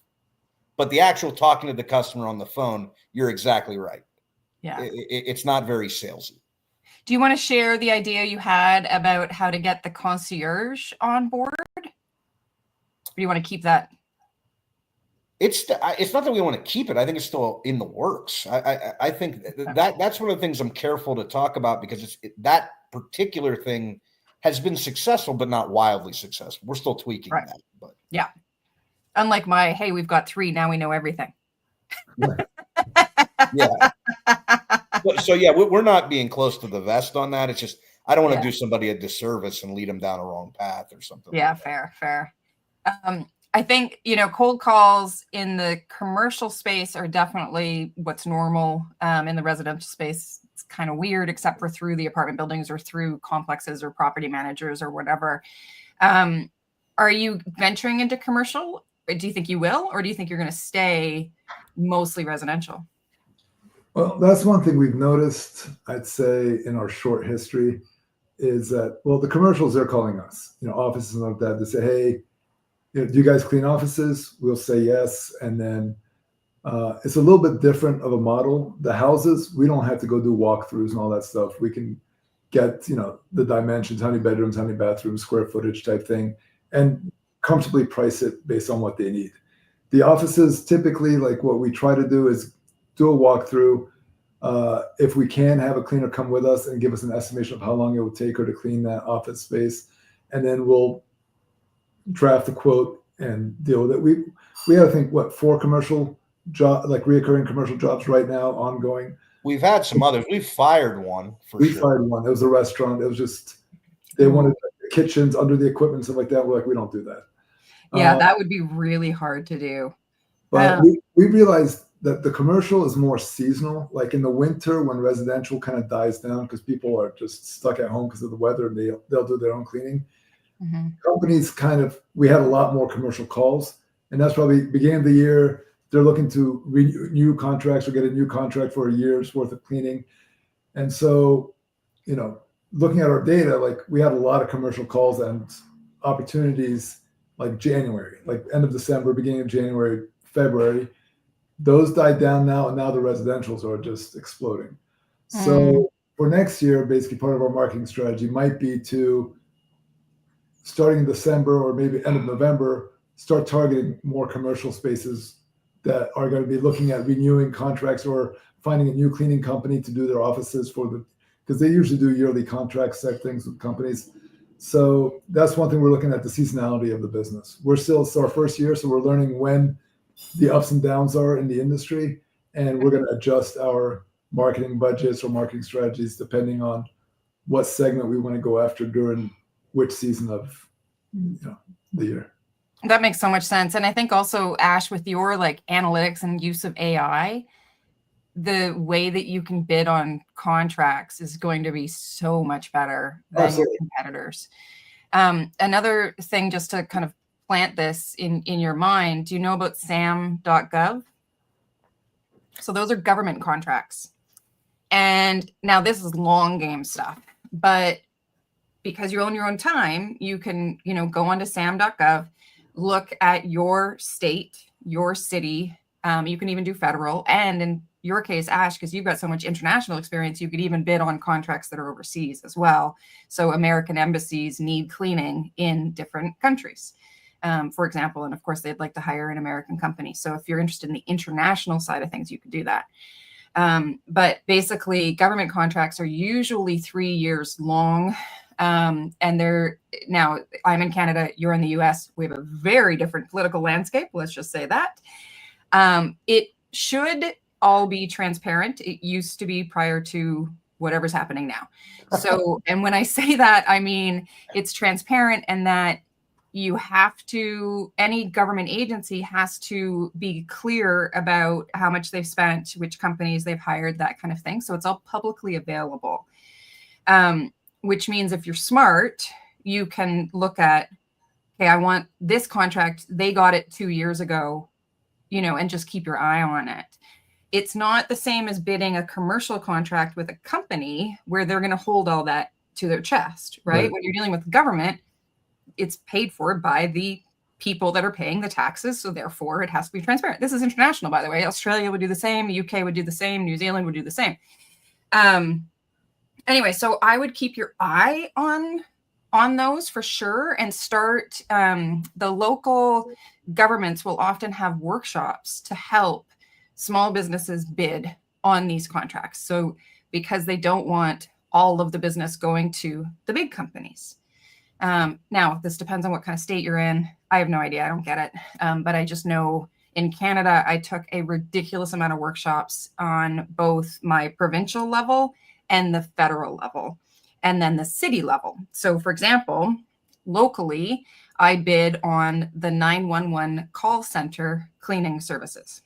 But the actual talking to the customer on the phone, you're exactly right. Yeah. It's not very salesy. Do you want to share the idea you had about how to get the concierge on board? Or do you want to keep that? It's not that we want to keep it. I think it's still in the works. I think that's one of the things I'm careful to talk about because that particular thing has been successful, but not wildly successful. We're still tweaking that. But yeah, unlike my, hey, we've got 3 now, we know everything. Yeah. So yeah, we're not being close to the vest on that. It's just I don't want to do somebody a disservice and lead them down a wrong path or something. Yeah, like fair. I think, cold calls in the commercial space are definitely what's normal. In the residential space, it's kind of weird, except for through the apartment buildings or through complexes or property managers or whatever. Are you venturing into commercial? Do you think you will, or do you think you're going to stay mostly residential? Well, that's one thing we've noticed, I'd say, in our short history is that, well, the commercials, they're calling us, offices like that, to say, hey, do you guys clean offices? We'll say yes. And then it's a little bit different of a model. The houses, we don't have to go do walkthroughs and all that stuff. We can get, the dimensions, how many bedrooms, how many bathrooms, square footage type thing, and comfortably price it based on what they need. The offices, typically, like what we try to do is do a walkthrough. If we can have a cleaner come with us and give us an estimation of how long it will take her to clean that office space. And then we'll draft a quote and deal with it. We have, I think, 4 commercial job, like reoccurring commercial jobs right now, ongoing. We've had some others. We fired one for sure. We fired one. It was a restaurant. It was just, they wanted the kitchens under the equipment, stuff like that. We're like, we don't do that. Yeah, that would be really hard to do. But we realized that the commercial is more seasonal. Like in the winter when residential kind of dies down because people are just stuck at home because of the weather and they'll do their own cleaning. Mm-hmm. Companies we had a lot more commercial calls, and that's probably beginning of the year. They're looking to renew contracts or get a new contract for a year's worth of cleaning. And so, looking at our data, like we had a lot of commercial calls and opportunities like January, like end of December, beginning of January, February. Those died down now, and now the residentials are just exploding. So for next year, basically part of our marketing strategy might be to, starting in December or maybe end of November, start targeting more commercial spaces that are going to be looking at renewing contracts or finding a new cleaning company to do their offices because they usually do yearly contracts, type things with companies. So that's one thing we're looking at, the seasonality of the business. It's our first year, so we're learning when the ups and downs are in the industry, and we're going to adjust our marketing budgets or marketing strategies depending on what segment we want to go after during which season of the year. That makes so much sense. And I think also, Ash, with your analytics and use of AI, the way that you can bid on contracts is going to be so much better than your competitors. Another thing, just to kind of plant this in your mind, do you know about sam.gov? So those are government contracts. And now this is long game stuff, but because you own your own time, you can, go onto sam.gov, look at your state, your city. You can even do federal. And in your case, Ash, because you've got so much international experience, you could even bid on contracts that are overseas as well. So American embassies need cleaning in different countries, for example. And of course, they'd like to hire an American company. So if you're interested in the international side of things, you could do that. But basically, government contracts are usually 3 years long. And now I'm in Canada, you're in the US. We have a very different political landscape. Let's just say that. It should all be transparent. It used to be prior to whatever's happening now. So, and when I say that, I mean, it's transparent and that any government agency has to be clear about how much they've spent, which companies they've hired, that kind of thing. So it's all publicly available. Which means if you're smart, you can look at, okay, I want this contract. They got it 2 years ago, and just keep your eye on it. It's not the same as bidding a commercial contract with a company where they're going to hold all that to their chest, right? When you're dealing with the government, it's paid for by the people that are paying the taxes. So therefore, it has to be transparent. This is international, by the way. Australia would do the same. UK would do the same. New Zealand would do the same. Anyway, so I would keep your eye on those for sure, and start. The local governments will often have workshops to help small businesses bid on these contracts. So because they don't want all of the business going to the big companies. Now, this depends on what kind of state you're in. I have no idea. I don't get it. But I just know in Canada, I took a ridiculous amount of workshops on both my provincial level and the federal level, and then the city level. So for example, locally, I bid on the 911 call center cleaning services.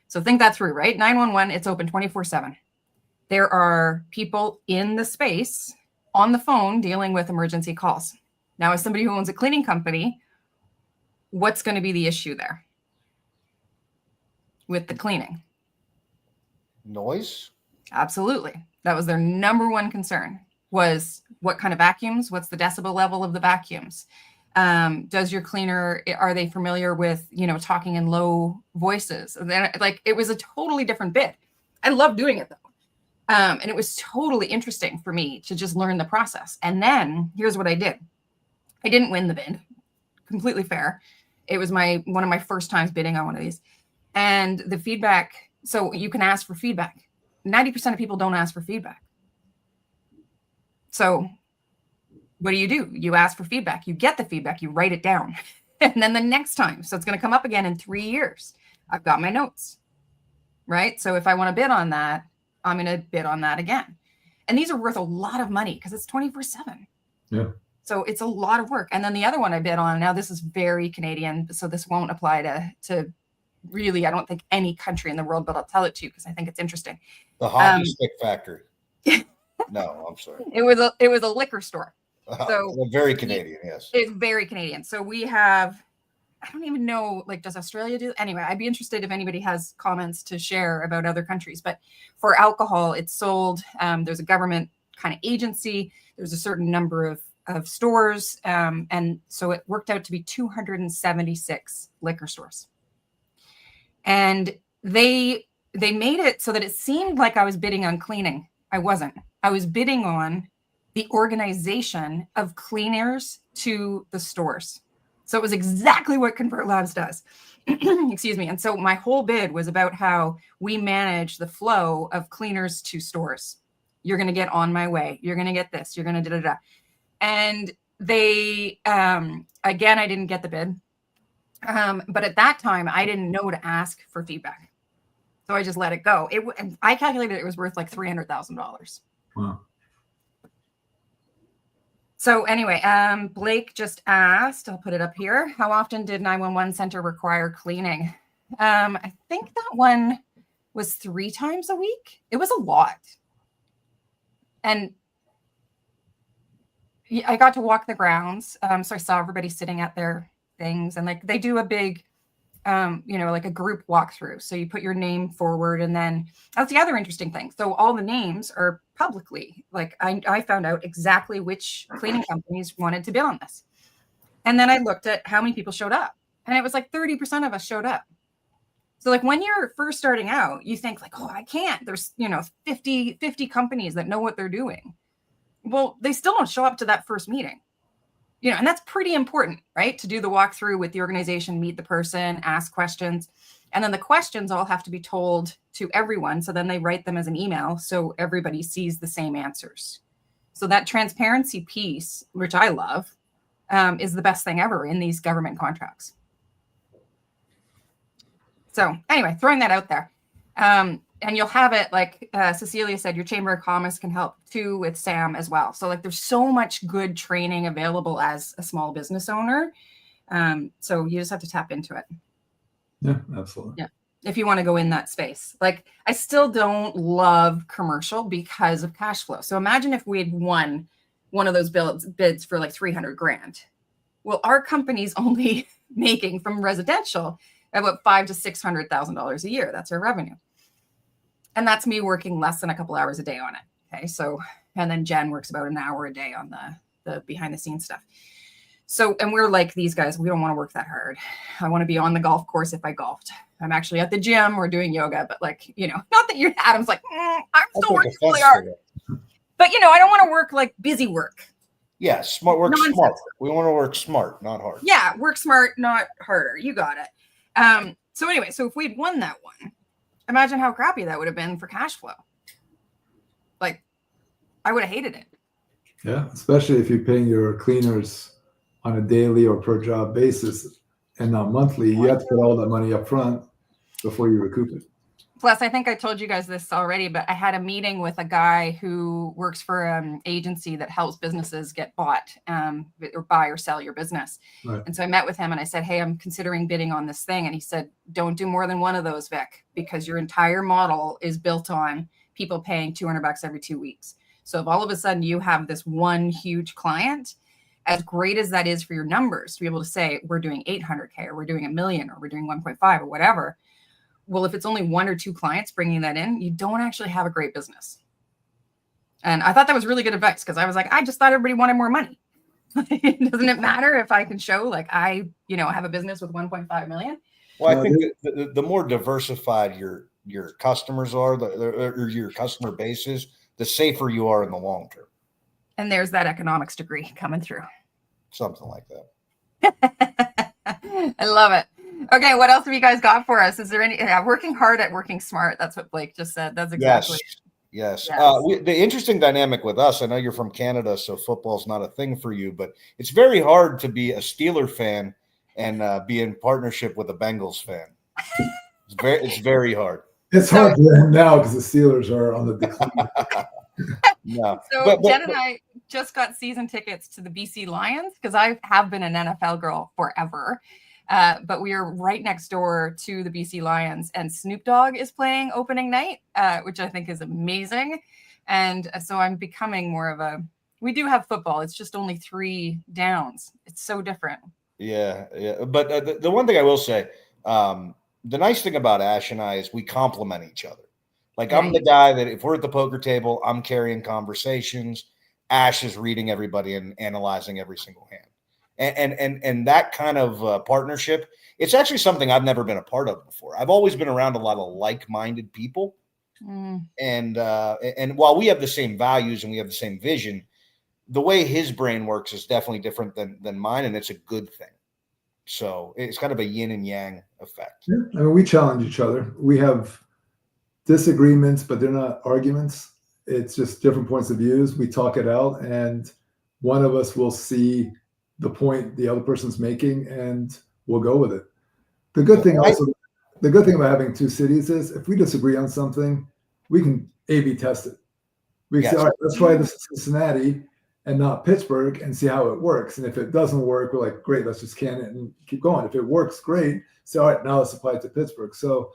So think that through, right? 911, it's open 24/7. There are people in the space on the phone dealing with emergency calls. Now, as somebody who owns a cleaning company, what's going to be the issue there with the cleaning? Noise? Absolutely. That was their number one concern, was what kind of vacuums? What's the decibel level of the vacuums? Does your cleaner, are they familiar with, talking in low voices? And then, it was a totally different bid. I love doing it though. And it was totally interesting for me to just learn the process. And then here's what I did. I didn't win the bid. Completely fair. It was one of my first times bidding on one of these. And the feedback, so you can ask for feedback. 90% of people don't ask for feedback. So what do? You ask for feedback. You get the feedback. You write it down. And then the next time, so it's going to come up again in 3 years. I've got my notes, right? So if I want to bid on that, I'm going to bid on that again. And these are worth a lot of money because it's 24/7. Yeah. So it's a lot of work. And then the other one I bid on, now this is very Canadian, so this won't apply to really, I don't think, any country in the world, but I'll tell it to you because I think it's interesting. The hockey stick factory. No, I'm sorry. It was a liquor store. So very Canadian, yes. It's very Canadian. So we have, I don't even know, does Australia do? Anyway, I'd be interested if anybody has comments to share about other countries. But for alcohol, it's sold. There's a government kind of agency. There's a certain number of stores. And so it worked out to be 276 liquor stores. And they made it so that it seemed like I was bidding on cleaning. I wasn't. I was bidding on the organization of cleaners to the stores. So it was exactly what Convert Labs does. Excuse me. And so my whole bid was about how we manage the flow of cleaners to stores. You're going to get on my way. You're going to get this. You're going to da-da-da. And they, again, I didn't get the bid. But at that time, I didn't know to ask for feedback. So I just let it go. I calculated it was worth like $300,000. Wow. So anyway, Blake just asked, I'll put it up here. How often did 911 center require cleaning? I think that one was 3 times a week. It was a lot. And I got to walk the grounds. So I saw everybody sitting at their things, and they do a big, a group walkthrough. So you put your name forward, and then that's the other interesting thing. So all the names are publicly, I found out exactly which cleaning companies wanted to bid on this. And then I looked at how many people showed up, and it was 30% of us showed up. So when you're first starting out, you think oh, I can't, there's, 50 companies that know what they're doing. Well, they still don't show up to that first meeting. And that's pretty important, right? To do the walkthrough with the organization, meet the person, ask questions. And then the questions all have to be told to everyone. So then they write them as an email so everybody sees the same answers. So that transparency piece, which I love, is the best thing ever in these government contracts. So anyway, throwing that out there. And you'll have it, Cecilia said, your Chamber of Commerce can help too with Sam as well. So there's so much good training available as a small business owner. So you just have to tap into it. Yeah, absolutely. Yeah. If you want to go in that space. I still don't love commercial because of cash flow. So imagine if we had won one of those bids for like 300 grand. Well, our company's only making from residential about $500,000 to $600,000 a year. That's our revenue. And that's me working less than a couple hours a day on it. Okay. So, and then Jen works about an hour a day on the behind the scenes stuff. So, and we're like these guys, we don't want to work that hard. I want to be on the golf course if I golfed. I'm actually at the gym or doing yoga, but like, you know, not that you're Adam's like, I'm still working really hard. But, you know, I don't want to work like busy work. Yeah, smart work. Nonsense. Smart. We want to work smart, not hard. Yeah, work smart, not harder. You got it. So anyway, so if we'd won that one, imagine how crappy that would have been for cash flow. Like, I would have hated it. Yeah, especially if you're paying your cleaners on a daily or per job basis and not monthly. You have to put all that money up front before you recoup it. Plus, I think I told you guys this already, but I had a meeting with a guy who works for an agency that helps businesses get bought or buy or sell your business. Right. And so I met with him and I said, hey, I'm considering bidding on this thing. And he said, don't do more than one of those, Vic, because your entire model is built on people paying $200 every 2 weeks. So if all of a sudden you have this one huge client, as great as that is for your numbers, to be able to say, we're doing 800K or we're doing $1 million or we're doing 1.5 or whatever. Well, if it's only one or two clients bringing that in, you don't actually have a great business. And I thought that was really good advice because I was like, I just thought everybody wanted more money. Doesn't it matter if I can show like I, you know, have a business with 1.5 million? Well, I think the more diversified your customers are, or your customer base is, the safer you are in the long term. And there's that economics degree coming through. Something like that. I love it. Okay, what else have you guys got for us? Is there any working hard at working smart? That's what Blake just said. That's exactly. Yes. The interesting dynamic with us, I know you're from Canada, so football's not a thing for you, but it's very hard to be a Steeler fan and be in partnership with a Bengals fan. It's very hard. It's hard for them now because the Steelers are on the decline. No. So Jen and I just got season tickets to the BC Lions because I have been an NFL girl forever. But we are right next door to the BC Lions, and Snoop Dogg is playing opening night, which I think is amazing. And so I'm becoming more of a, we do have football. It's just only 3 downs. It's so different. Yeah. But the one thing I will say, the nice thing about Ash and I is we complement each other. Like I'm the guy that if we're at the poker table, I'm carrying conversations. Ash is reading everybody and analyzing every single hand. And that kind of partnership, it's actually something I've never been a part of before. I've always been around a lot of like-minded people. And while we have the same values and we have the same vision, the way his brain works is definitely different than mine, and it's a good thing. So it's kind of a yin and yang effect. Yeah. I mean, we challenge each other. We have disagreements, but they're not arguments. It's just different points of views. We talk it out, and one of us will see the point the other person's making, and we'll go with it. The good thing about having 2 cities is if we disagree on something, we can A/B test it. We can say, all right, let's try this in Cincinnati and not Pittsburgh and see how it works. And if it doesn't work, we're like, great, let's just can it and keep going. If it works, great. So, all right, now let's apply it to Pittsburgh. So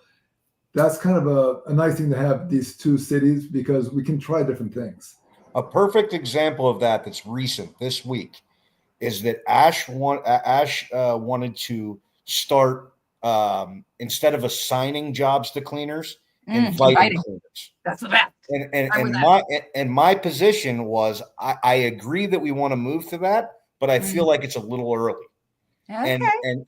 that's kind of a nice thing to have these 2 cities because we can try different things. A perfect example of that's recent this week is that Ash wanted to start instead of assigning jobs to cleaners, inviting cleaners. That's the best. And my position was I agree that we want to move to that, but I feel like it's a little early. Okay.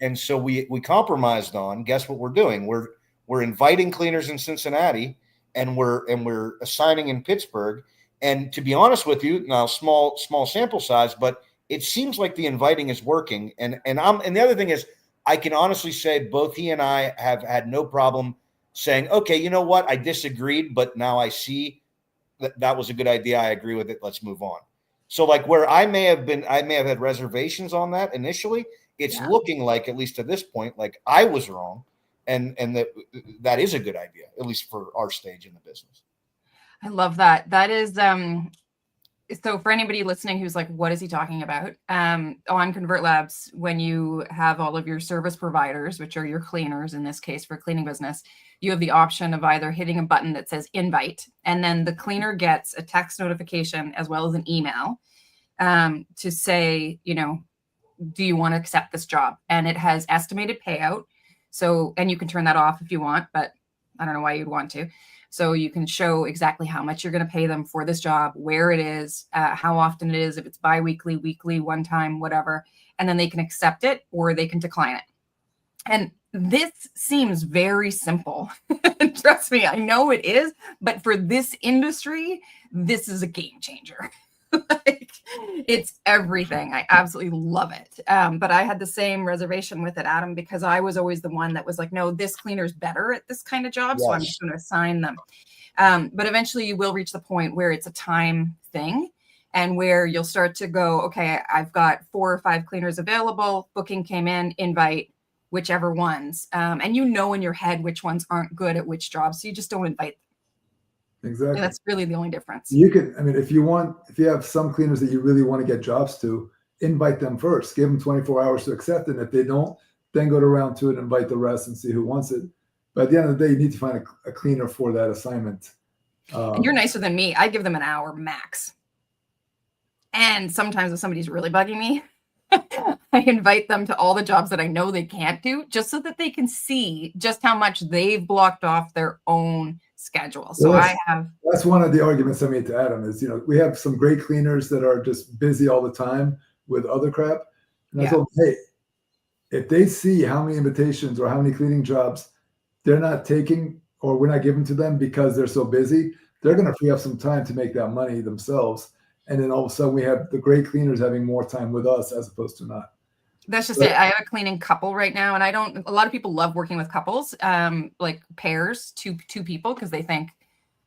And so we compromised on, guess what we're doing? We're inviting cleaners in Cincinnati and we're assigning in Pittsburgh. And to be honest with you, now small sample size, but it seems like the inviting is working. And the other thing is I can honestly say both he and I have had no problem saying, okay, you know what? I disagreed, but now I see that was a good idea. I agree with it. Let's move on. So like where I may have had reservations on that initially, it's looking like, at least to this point, like I was wrong. And that is a good idea, at least for our stage in the business. I love that. That is, so for anybody listening who's like, what is he talking about? On Convert Labs, when you have all of your service providers, which are your cleaners in this case for cleaning business, you have the option of either hitting a button that says invite, and then the cleaner gets a text notification as well as an email to say, do you want to accept this job? And it has estimated payout. So, and you can turn that off if you want, but I don't know why you'd want to. So you can show exactly how much you're going to pay them for this job, where it is, how often it is, if it's biweekly, weekly, one time, whatever. And then they can accept it or they can decline it. And this seems very simple. Trust me, I know it is, but for this industry, this is a game changer. Like, it's everything. I absolutely love it. But I had the same reservation with it, Adam, because I was always the one that was like, no, this cleaner's better at this kind of job. Yes. So I'm just going to assign them. But eventually you will reach the point where it's a time thing and where you'll start to go, okay, I've got 4 or 5 cleaners available. Booking came in, invite whichever ones. And in your head which ones aren't good at which jobs. So you just don't invite them. Exactly. And that's really the only difference. You can, if you have some cleaners that you really want to get jobs to, invite them first, give them 24 hours to accept it. And if they don't, then go to round 2 and invite the rest and see who wants it. But at the end of the day, you need to find a cleaner for that assignment. And you're nicer than me. I give them an hour max. And sometimes if somebody's really bugging me, I invite them to all the jobs that I know they can't do, just so that they can see just how much they've blocked off their own schedule. So well, that's one of the arguments I made to Adam is, we have some great cleaners that are just busy all the time with other crap. And I told them, hey, if they see how many invitations or how many cleaning jobs they're not taking or we're not giving to them because they're so busy, they're going to free up some time to make that money themselves. And then all of a sudden we have the great cleaners having more time with us as opposed to not. That's just it. I have a cleaning couple right now, and a lot of people love working with couples, like pairs, two people, because they think,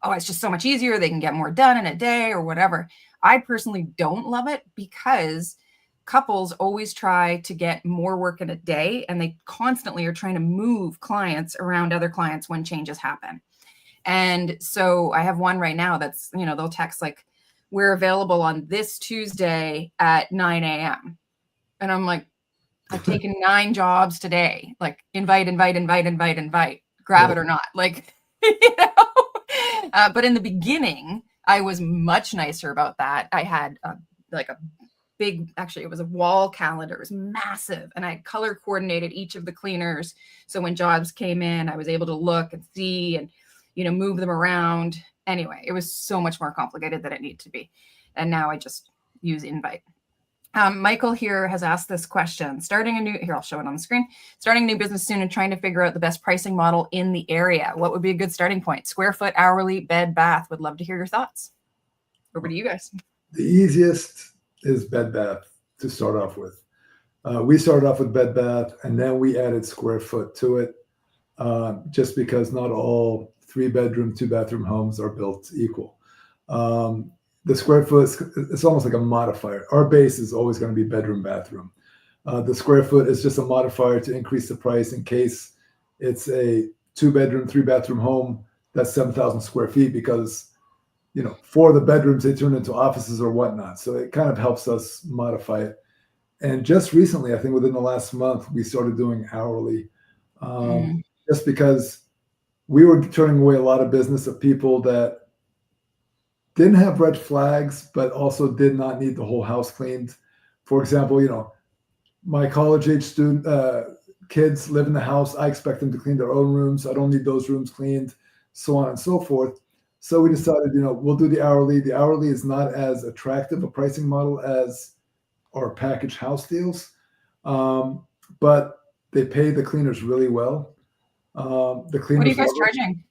oh, it's just so much easier. They can get more done in a day or whatever. I personally don't love it because couples always try to get more work in a day, and they constantly are trying to move clients around other clients when changes happen. And so I have one right now that's, they'll text like, we're available on this Tuesday at 9 a.m. And I'm like, I've taken 9 jobs today. Like invite, grab it or not. Like, but in the beginning, I was much nicer about that. I had like a big, actually it was a wall calendar. It was massive. And I color coordinated each of the cleaners. So when jobs came in, I was able to look and see and, move them around. Anyway, it was so much more complicated than it needed to be. And now I just use invite. Michael here has asked this question. Here, I'll show it on the screen. Starting a new business soon and trying to figure out the best pricing model in the area. What would be a good starting point? Square foot, hourly, bed, bath. Would love to hear your thoughts. Over to you guys. The easiest is bed, bath to start off with. We started off with bed, bath, and then we added square foot to it, just because not all 3-bedroom, 2-bathroom homes are built equal. The square foot, it's almost like a modifier. Our base is always going to be bedroom, bathroom. The square foot is just a modifier to increase the price in case it's a 2-bedroom, 3-bathroom home that's 7,000 square feet because, 4 of the bedrooms, they turn into offices or whatnot. So it kind of helps us modify it. And just recently, I think within the last month, we started doing hourly, just because we were turning away a lot of business of people that didn't have red flags, but also did not need the whole house cleaned. For example, my college-age student kids live in the house. I expect them to clean their own rooms. I don't need those rooms cleaned, so on and so forth. So we decided, we'll do the hourly. The hourly is not as attractive a pricing model as our package house deals, but they pay the cleaners really well. The cleaners. What are you guys charging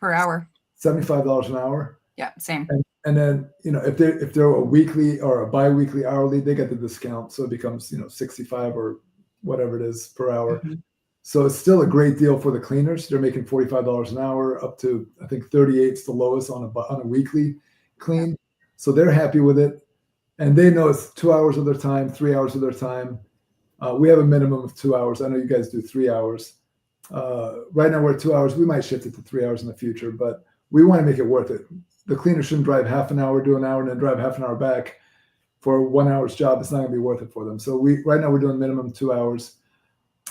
per hour? $75 an hour. Yeah, same. And then, if they're a weekly or a bi-weekly hourly, they get the discount. So it becomes, 65 or whatever it is per hour. Mm-hmm. So it's still a great deal for the cleaners. They're making $45 an hour up to, I think 38 is the lowest on a weekly clean. So they're happy with it. And they know it's 2 hours of their time, 3 hours of their time. We have a minimum of 2 hours. I know you guys do 3 hours. Right now we're at 2 hours. We might shift it to 3 hours in the future, but we want to make it worth it. The cleaner shouldn't drive half an hour, do an hour, and then drive half an hour back for 1 hour's job. It's not going to be worth it for them. So right now we're doing minimum 2 hours.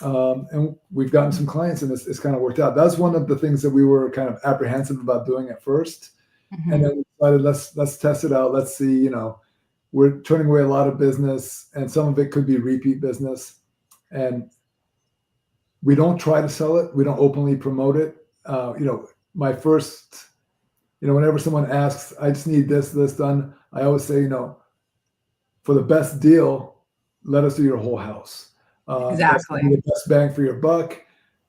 And we've gotten some clients and it's kind of worked out. That's one of the things that we were kind of apprehensive about doing at first. Mm-hmm. And then we decided, let's test it out. Let's see, we're turning away a lot of business, and some of it could be repeat business. And we don't try to sell it. We don't openly promote it. My first, whenever someone asks, I just need this done, I always say, for the best deal, let us do your whole house. Exactly. That's the best bang for your buck.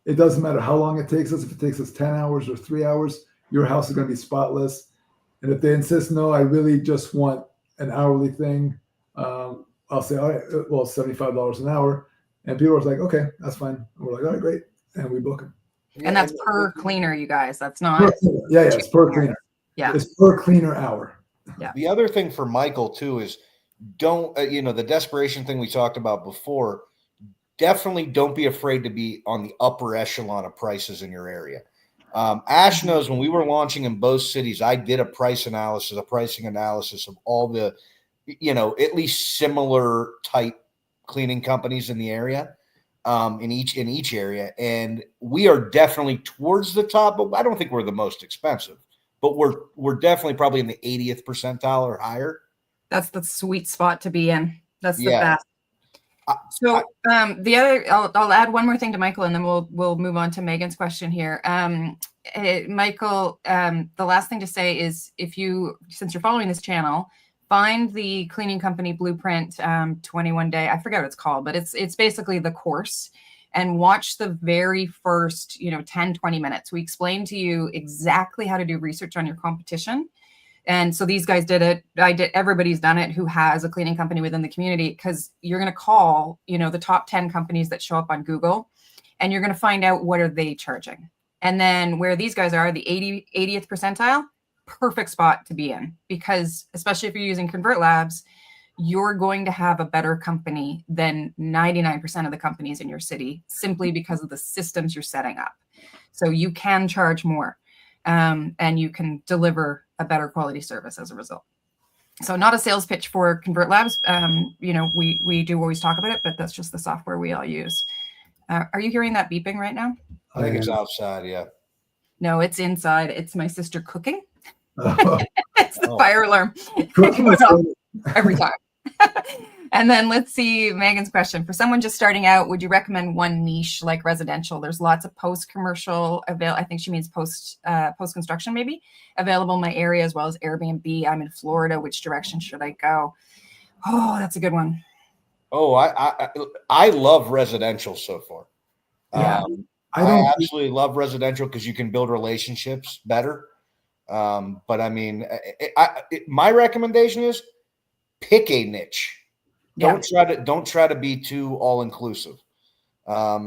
It doesn't matter how long it takes us. If it takes us 10 hours or 3 hours, your house is going to be spotless. And if they insist, no, I really just want an hourly thing, I'll say, all right, well, $75 an hour. And people are like, okay, that's fine. And we're like, all right, great. And we book them. And that's per cleaner, you guys. That's not. It's per cleaner. Yeah. It's per cleaner hour. Yeah. The other thing for Michael too is don't, the desperation thing we talked about before, definitely don't be afraid to be on the upper echelon of prices in your area. Ash knows when we were launching in both cities, I did a pricing analysis of all the, at least similar type cleaning companies in the area, in each area. And we are definitely towards the top, but I don't think we're the most expensive, but we're definitely probably in the 80th percentile or higher. That's the sweet spot to be in. That's the best. So the other, I'll add one more thing to Michael, and then we'll move on to Megan's question here. Michael, the last thing to say is, since you're following this channel, find the cleaning company blueprint 21 day. I forget what it's called, but it's basically the course, and watch the very first 10, 20 minutes. We explain to you exactly how to do research on your competition. And so these guys did it. Everybody's done it who has a cleaning company within the community, because you're going to call, the top 10 companies that show up on Google, and you're going to find out what are they charging. And then where these guys are, the 80th percentile, perfect spot to be in, because especially if you're using Convert Labs, you're going to have a better company than 99% of the companies in your city, simply because of the systems you're setting up. So you can charge more. And you can deliver a better quality service as a result. So not a sales pitch for Convert Labs. We do always talk about it, but that's just the software we all use. Are you hearing that beeping right now? I think it's outside. Yeah. No, it's inside. It's my sister cooking. It's the fire alarm. Every time. And then let's see Megan's question. For someone just starting out, would you recommend one niche like residential? There's lots of post-commercial I think she means post-construction maybe, available in my area, as well as Airbnb. I'm in Florida. Which direction should I go? Oh, that's a good one. Oh, I love residential so far. Yeah. I absolutely love residential because you can build relationships better. But I mean, my recommendation is pick a niche. Don't try to be too all inclusive. I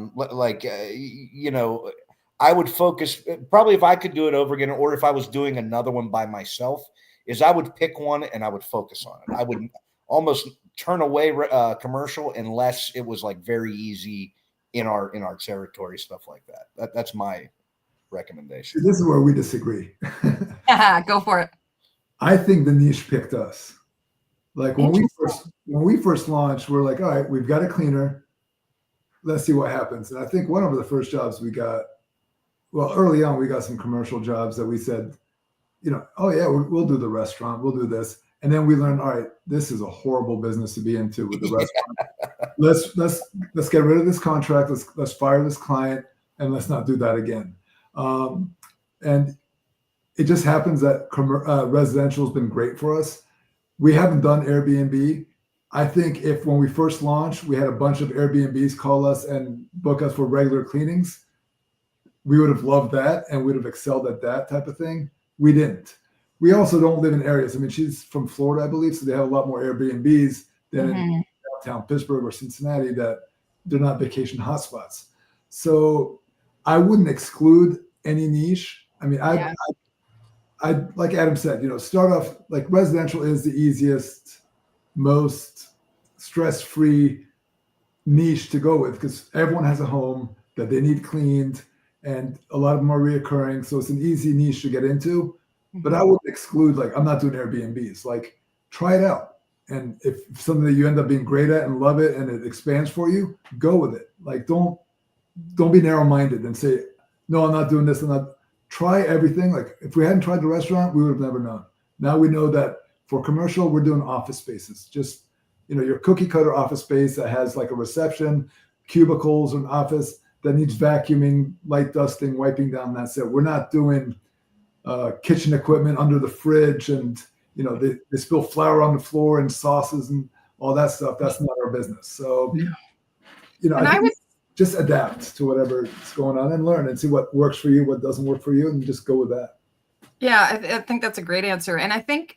would focus, probably if I could do it over again, or if I was doing another one by myself, is I would pick one and I would focus on it. I would almost turn away commercial unless it was like very easy in our territory, stuff like that. That's my recommendation. This is where we disagree. Go for it. I think the niche picked us. Like when we first launched, we're like, all right, we've got a cleaner. Let's see what happens. And I think one of the first jobs we got, early on, we got some commercial jobs that we said, oh yeah, we'll do the restaurant, we'll do this. And then we learned, all right, this is a horrible business to be into with the restaurant. Let's get rid of this contract. Let's fire this client, and let's not do that again. And it just happens that residential has been great for us. We haven't done Airbnb. I think if when we first launched, we had a bunch of Airbnbs call us and book us for regular cleanings, we would have loved that and would have excelled at that type of thing. We didn't. We also don't live in areas. I mean, she's from Florida, I believe, so they have a lot more Airbnbs than in downtown Pittsburgh or Cincinnati, that they're not vacation hotspots. So I wouldn't exclude any niche. I mean, I like Adam said, start off like residential is the easiest, most stress-free niche to go with, because everyone has a home that they need cleaned, and a lot of them are reoccurring. So it's an easy niche to get into. But I wouldn't exclude, like, I'm not doing Airbnbs. Like, try it out. And if something that you end up being great at and love it and it expands for you, go with it. Like, don't be narrow-minded and say, no, I'm not doing this. Try everything. Like, if we hadn't tried the restaurant, we would have never known. Now we know that For commercial, we're doing office spaces, just, your cookie cutter office space that has like a reception, cubicles, an office that needs vacuuming, light dusting, wiping down. That's it. We're not doing kitchen equipment under the fridge and, they spill flour on the floor and sauces and all that stuff. That's not our business. So, I think just adapt to whatever is going on and learn and see what works for you, what doesn't work for you, and just go with that. Yeah, I think that's a great answer. And I think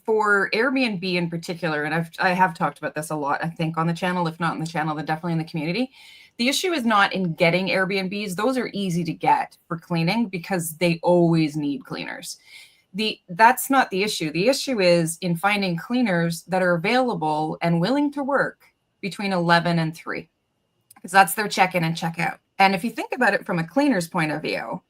for Airbnb in particular, and I have talked about this a lot, I think on the channel, if not on the channel, then definitely in the community. The issue is not in getting Airbnbs. Those are easy to get for cleaning because they always need cleaners. That's not the issue. The issue is in finding cleaners that are available and willing to work between 11 and 3, because that's their check-in and check-out. And if you think about it from a cleaner's point of view,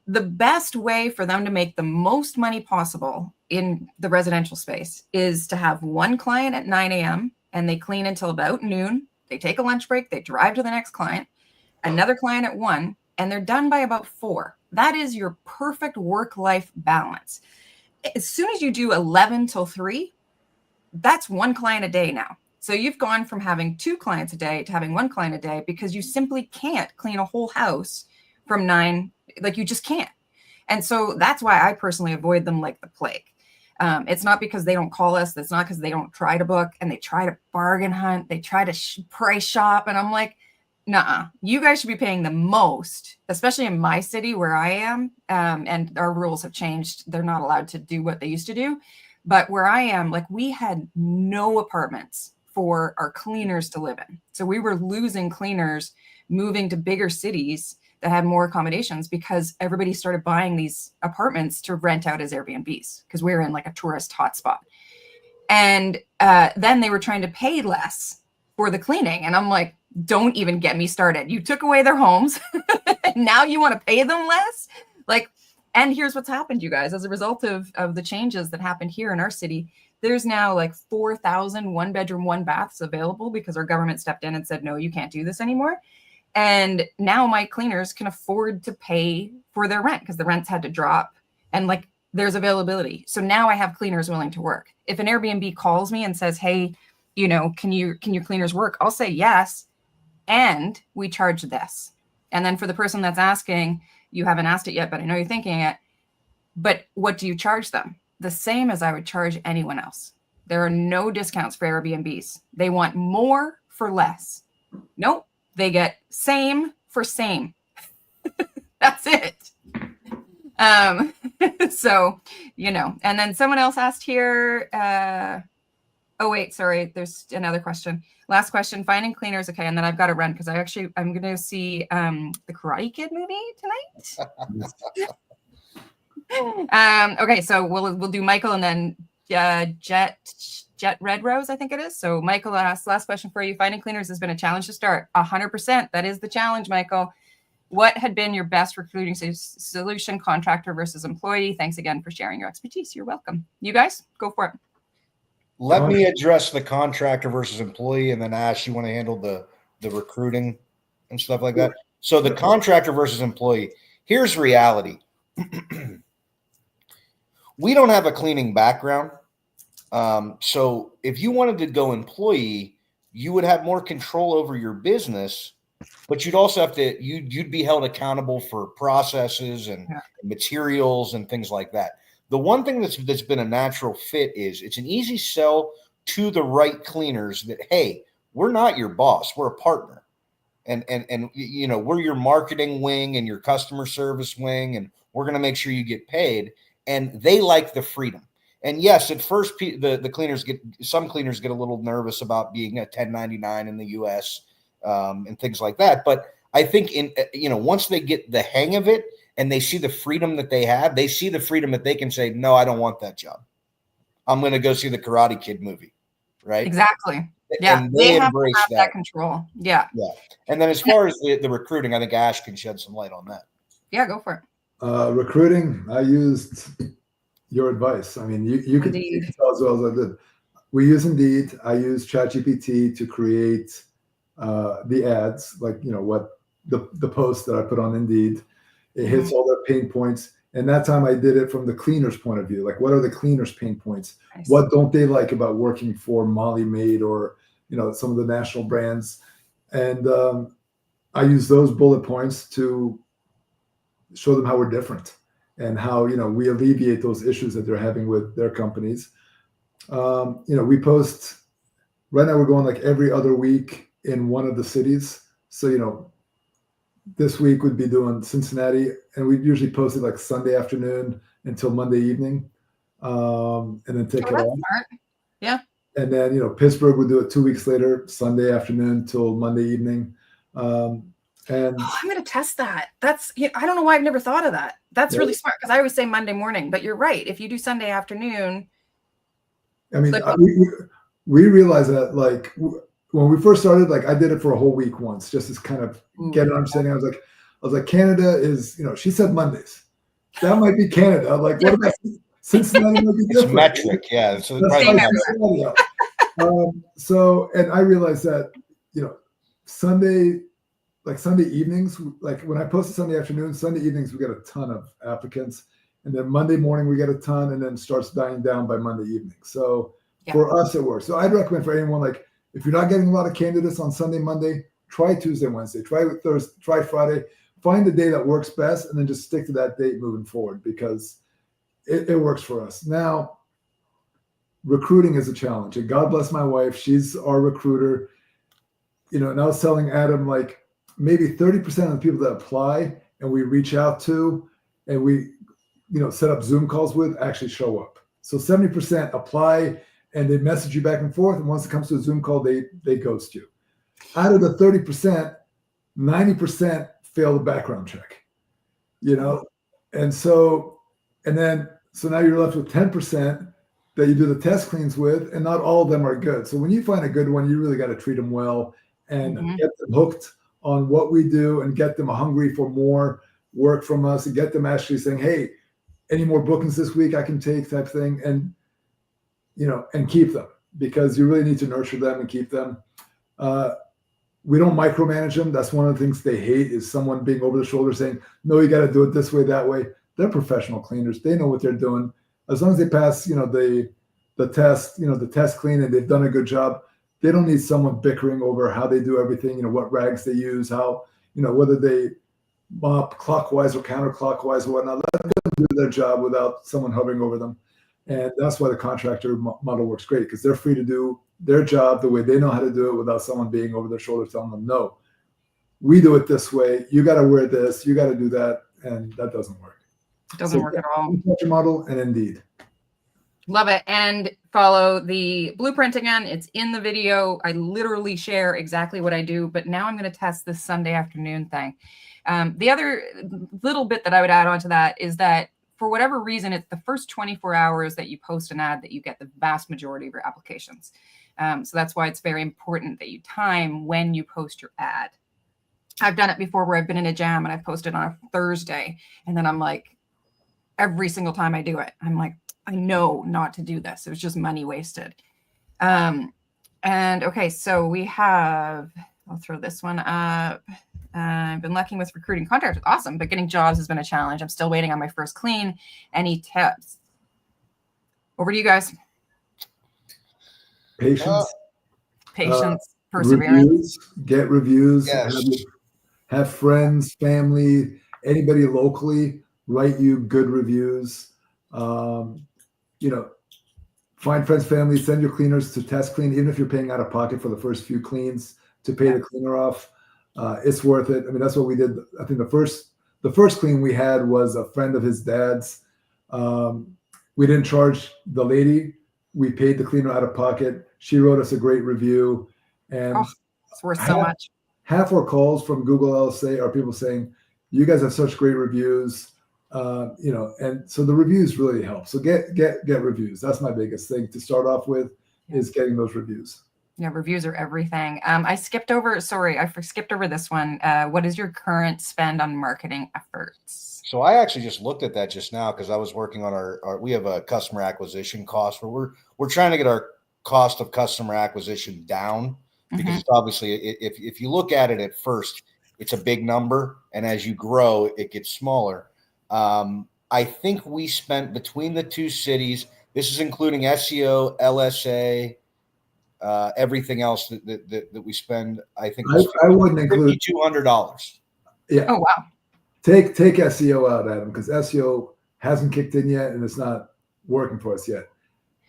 the best way for them to make the most money possible in the residential space is to have one client at 9 a.m. and they clean until about noon. They take a lunch break, they drive to the next client, another client at 1, and they're done by about 4. That is your perfect work-life balance. As soon as you do 11 till 3, that's one client a day now. So you've gone from having 2 clients a day to having 1 client a day because you simply can't clean a whole house from 9. Like, you just can't. And so that's why I personally avoid them like the plague. It's not because they don't call us. It's not because they don't try to book and they try to bargain hunt. They try to price shop. And I'm like, nuh-uh, you guys should be paying the most, especially in my city where I am. And our rules have changed. They're not allowed to do what they used to do. But where I am, like, we had no apartments for our cleaners to live in. So we were losing cleaners, moving to bigger cities that had more accommodations because everybody started buying these apartments to rent out as Airbnbs because we were in like a tourist hotspot. And then they were trying to pay less for the cleaning. And I'm like, don't even get me started. You took away their homes. And now you want to pay them less? Like, and here's what's happened, you guys, as a result of the changes that happened here in our city. There's now like 4,000 1-bedroom, 1-baths available because our government stepped in and said, no, you can't do this anymore. And now my cleaners can afford to pay for their rent because the rents had to drop and like there's availability. So now I have cleaners willing to work. If an Airbnb calls me and says, hey, can your cleaners work? I'll say yes. And we charge this. And then for the person that's asking, you haven't asked it yet, but I know you're thinking it. But what do you charge them? The same as I would charge anyone else. There are no discounts for Airbnbs. They want more for less. Nope. They get same for same. That's it. So, and then someone else asked here, oh wait, sorry. There's another question. Last question, finding cleaners. Okay. And then I've got to run because I'm going to see the Karate Kid movie tonight. Okay. So we'll do Michael and then Jet Red Rose, I think it is. So Michael asked, last question for you. Finding cleaners has been a challenge to start. 100%. That is the challenge, Michael. What had been your best recruiting solution, contractor versus employee? Thanks again for sharing your expertise. You're welcome. You guys, go for it. Let me address the contractor versus employee, and then Ash, you want to handle the recruiting and stuff like that. So the contractor versus employee, here's reality. We don't have a cleaning background. So if you wanted to go employee, you would have more control over your business, but you'd also have to, you'd be held accountable for processes and materials and things like that. The one thing that's been a natural fit is it's an easy sell to the right cleaners that, hey, we're not your boss, we're a partner. And we're your marketing wing and your customer service wing, and we're going to make sure you get paid. And they like the freedom. And yes, at first, some cleaners get a little nervous about being a 1099 in the U.S. And things like that. But I think once they get the hang of it and they see the freedom that they have, they see the freedom that they can say, no, I don't want that job. I'm going to go see the Karate Kid movie, right? Exactly. Yeah, and they have embrace to have that control. Yeah. Yeah. And then as far as the recruiting, I think Ash can shed some light on that. Yeah, go for it. Recruiting, I used your advice. I mean, you could tell as well as I did. We use Indeed. I use ChatGPT to create the ads, like what the post that I put on Indeed. It hits all their pain points. And that time I did it from the cleaner's point of view. Like, what are the cleaner's pain points? Nice. What don't they like about working for Molly Maid or, some of the national brands? And I use those bullet points to show them how we're different and how, we alleviate those issues that they're having with their companies. We post, right now we're going like every other week in one of the cities. So, this week would be doing Cincinnati, and we usually post it like Sunday afternoon until Monday evening, and then take it off. Smart. Yeah. And then, Pittsburgh would do it 2 weeks later, Sunday afternoon till Monday evening. And I'm going to test that. That's, I don't know why I've never thought of that. That's really smart, because I always say Monday morning, but you're right. If you do Sunday afternoon. I mean, we realized that, like, when we first started, like, I did it for a whole week once, just to kind of get an understanding. I was like, Canada is, she said Mondays. That might be Canada. Like, what about Cincinnati? Might be different. It's metric, yeah. So and I realized that, Sunday evenings, like when I posted Sunday afternoon, Sunday evenings, we get a ton of applicants. And then Monday morning, we get a ton, and then starts dying down by Monday evening. So for us, it works. So I'd recommend for anyone, like, if you're not getting a lot of candidates on Sunday, Monday, try Tuesday, Wednesday, try Thursday, try Friday, find the day that works best, and then just stick to that date moving forward, because it works for us. Now, recruiting is a challenge, and God bless my wife. She's our recruiter. And I was telling Adam, like, maybe 30% of the people that apply and we reach out to and we, set up Zoom calls with actually show up. So 70% apply and they message you back and forth. And once it comes to a Zoom call, they ghost you. Out of the 30%, 90% fail the background check, And so now you're left with 10% that you do the test cleans with, and not all of them are good. So when you find a good one, you really got to treat them well and get them hooked on what we do and get them hungry for more work from us and get them actually saying, hey, any more bookings this week I can take, type thing. And, and keep them, because you really need to nurture them and keep them. We don't micromanage them. That's one of the things they hate, is someone being over the shoulder saying, no, you got to do it this way, that way. They're professional cleaners. They know what they're doing. As long as they pass, the test, the test clean, and they've done a good job, they don't need someone bickering over how they do everything, what rags they use, how, whether they mop clockwise or counterclockwise or whatnot. Let them do their job without someone hovering over them. And that's why the contractor model works great, because they're free to do their job the way they know how to do it without someone being over their shoulder telling them, no, we do it this way. You got to wear this. You got to do that. And that doesn't work. It doesn't work at all. Model and Indeed. Love it. And follow the blueprint again. It's in the video. I literally share exactly what I do, but now I'm going to test this Sunday afternoon thing. The other little bit that I would add on to that is that, for whatever reason, it's the first 24 hours that you post an ad that you get the vast majority of your applications. So that's why it's very important that you time when you post your ad. I've done it before where I've been in a jam and I've posted on a Thursday, and then I'm like, every single time I do it, I'm like, I know not to do this. It was just money wasted. And okay, so we have, I'll throw this one up. I've been lucky with recruiting contractors. Awesome. But getting jobs has been a challenge. I'm still waiting on my first clean. Any tips? Over to you guys. Patience. Perseverance. Reviews, get reviews. Yes. Have friends, family, anybody locally write you good reviews. Find friends, family, send your cleaners to test clean, even if you're paying out of pocket for the first few cleans to pay the cleaner off. It's worth it. I mean, that's what we did. I think the first clean we had was a friend of his dad's. We didn't charge the lady. We paid the cleaner out of pocket. She wrote us a great review. And it's worth so much. Half our calls from Google LSA are people saying, you guys have such great reviews. And so the reviews really help. So get reviews. That's my biggest thing to start off with, is getting those reviews. Yeah, reviews are everything. I skipped over this one. What is your current spend on marketing efforts? So I actually just looked at that just now, because I was working on we have a customer acquisition cost where we're trying to get our cost of customer acquisition down, because obviously if you look at it at first, it's a big number. And as you grow, it gets smaller. I think we spent between the two cities, this is including SEO, LSA, everything else that we spend, I think was I wouldn't include $5,200. Yeah. Oh, wow. Take SEO out, Adam, because SEO hasn't kicked in yet and it's not working for us yet.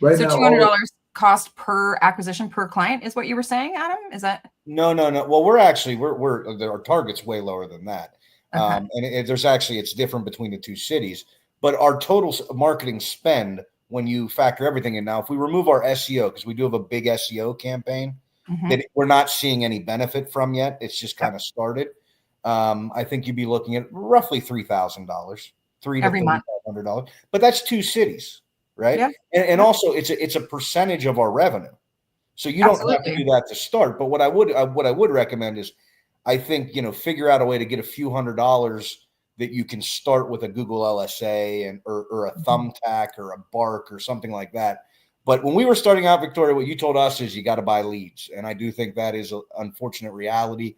Right So now, $200 cost per acquisition per client is what you were saying, Adam? Is that? No. Well, we're our target's way lower than that. Okay. And there's actually, it's different between the two cities, but our total marketing spend, when you factor everything in now, if we remove our SEO, because we do have a big SEO campaign that we're not seeing any benefit from yet, it's just kind of started. I think you'd be looking at roughly $3,000, $3,000 to Every month. $3,500, but that's two cities, right? Yeah. And also it's a percentage of our revenue. So you don't have to do that to start. But what I would recommend is, I think, figure out a way to get a few $100s that you can start with a Google LSA or a Thumbtack or a Bark or something like that. But when we were starting out, Victoria, what you told us is you got to buy leads. And I do think that is an unfortunate reality,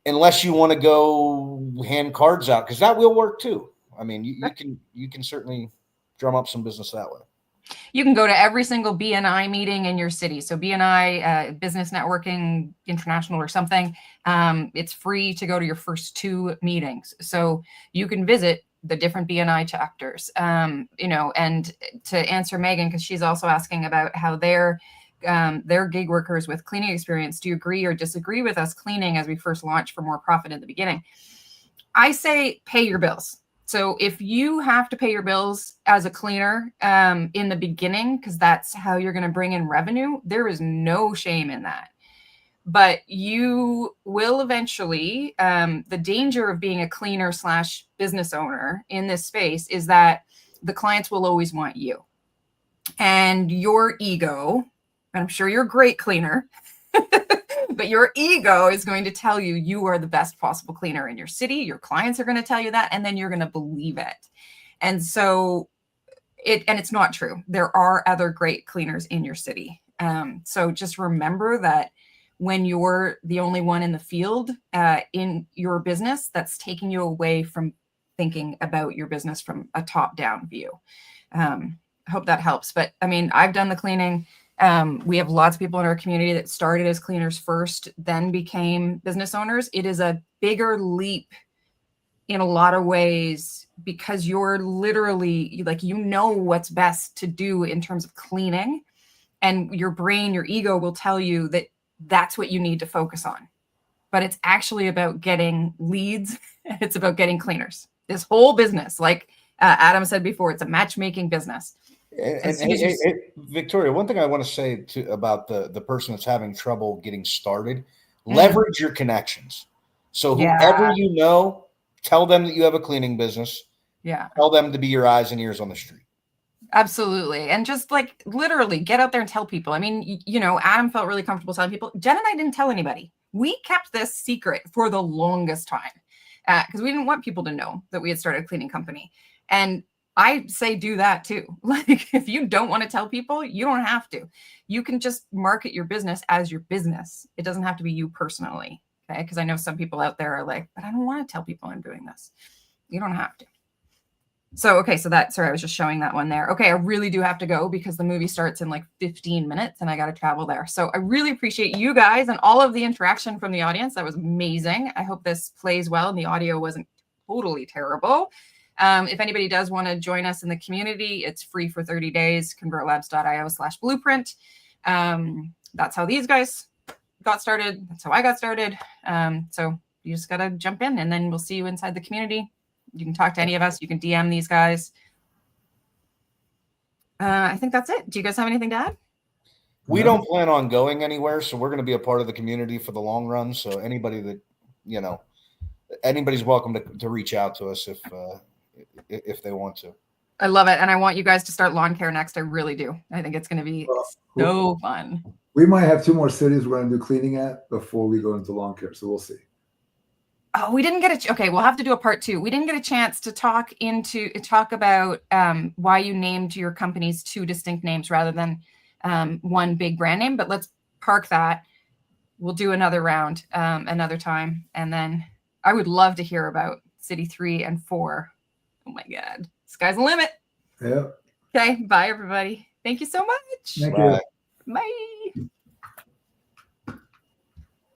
unless you want to go hand cards out, because that will work too. I mean, you can certainly drum up some business that way. You can go to every single BNI meeting in your city. So BNI, Business Networking International or something. It's free to go to your first 2 meetings. So you can visit the different BNI chapters, and to answer Megan, because she's also asking about how they're gig workers with cleaning experience. Do you agree or disagree with us cleaning as we first launched for more profit in the beginning? I say pay your bills. So if you have to pay your bills as a cleaner in the beginning, because that's how you're going to bring in revenue, there is no shame in that. But you will eventually, the danger of being a cleaner / business owner in this space is that the clients will always want you. And your ego, and I'm sure you're a great cleaner, but your ego is going to tell you you are the best possible cleaner in your city. Your clients are going to tell you that, and then you're going to believe it. And so it's not true. There are other great cleaners in your city. So just remember that when you're the only one in the field in your business, that's taking you away from thinking about your business from a top-down view. I hope that helps. But I mean, I've done the cleaning. We have lots of people in our community that started as cleaners first, then became business owners. It is a bigger leap in a lot of ways because you're literally like, what's best to do in terms of cleaning, and your brain, your ego will tell you that that's what you need to focus on. But it's actually about getting leads. It's about getting cleaners. This whole business, like Adam said before, it's a matchmaking business. And Victoria, one thing I want to say about the person that's having trouble getting started, leverage your connections. So whoever you know, tell them that you have a cleaning business. Yeah. Tell them to be your eyes and ears on the street. Absolutely. And just like literally get out there and tell people. I mean, Adam felt really comfortable telling people. Jen and I didn't tell anybody. We kept this secret for the longest time because we didn't want people to know that we had started a cleaning company. And I say do that too. Like if you don't want to tell people, you don't have to. You can just market your business as your business. It doesn't have to be you personally. Okay. Because I know some people out there are like, but I don't want to tell people I'm doing this. You don't have to. So, okay. So sorry, I was just showing that one there. Okay. I really do have to go because the movie starts in like 15 minutes and I got to travel there. So I really appreciate you guys and all of the interaction from the audience. That was amazing. I hope this plays well and the audio wasn't totally terrible. If anybody does want to join us in the community, it's free for 30 days, convertlabs.io/blueprint. That's how these guys got started. That's how I got started. So you just got to jump in and then we'll see you inside the community. You can talk to any of us. You can DM these guys. I think that's it. Do you guys have anything to add? We don't plan on going anywhere. So we're going to be a part of the community for the long run. So anybody that, anybody's welcome to reach out to us if they want to. I love it. And I want you guys to start lawn care next. I really do. I think it's going to be so fun. We might have 2 more cities we're going to do cleaning at before we go into lawn care. So we'll see. Oh, we didn't get okay. We'll have to do a part 2. We didn't get a chance to talk about why you named your companies 2 distinct names rather than one big brand name, but let's park that. We'll do another round another time. And then I would love to hear about City 3 and 4 Oh my God. Sky's the limit. Yeah. Okay. Bye, everybody. Thank you so much. Thank Bye. you. Bye.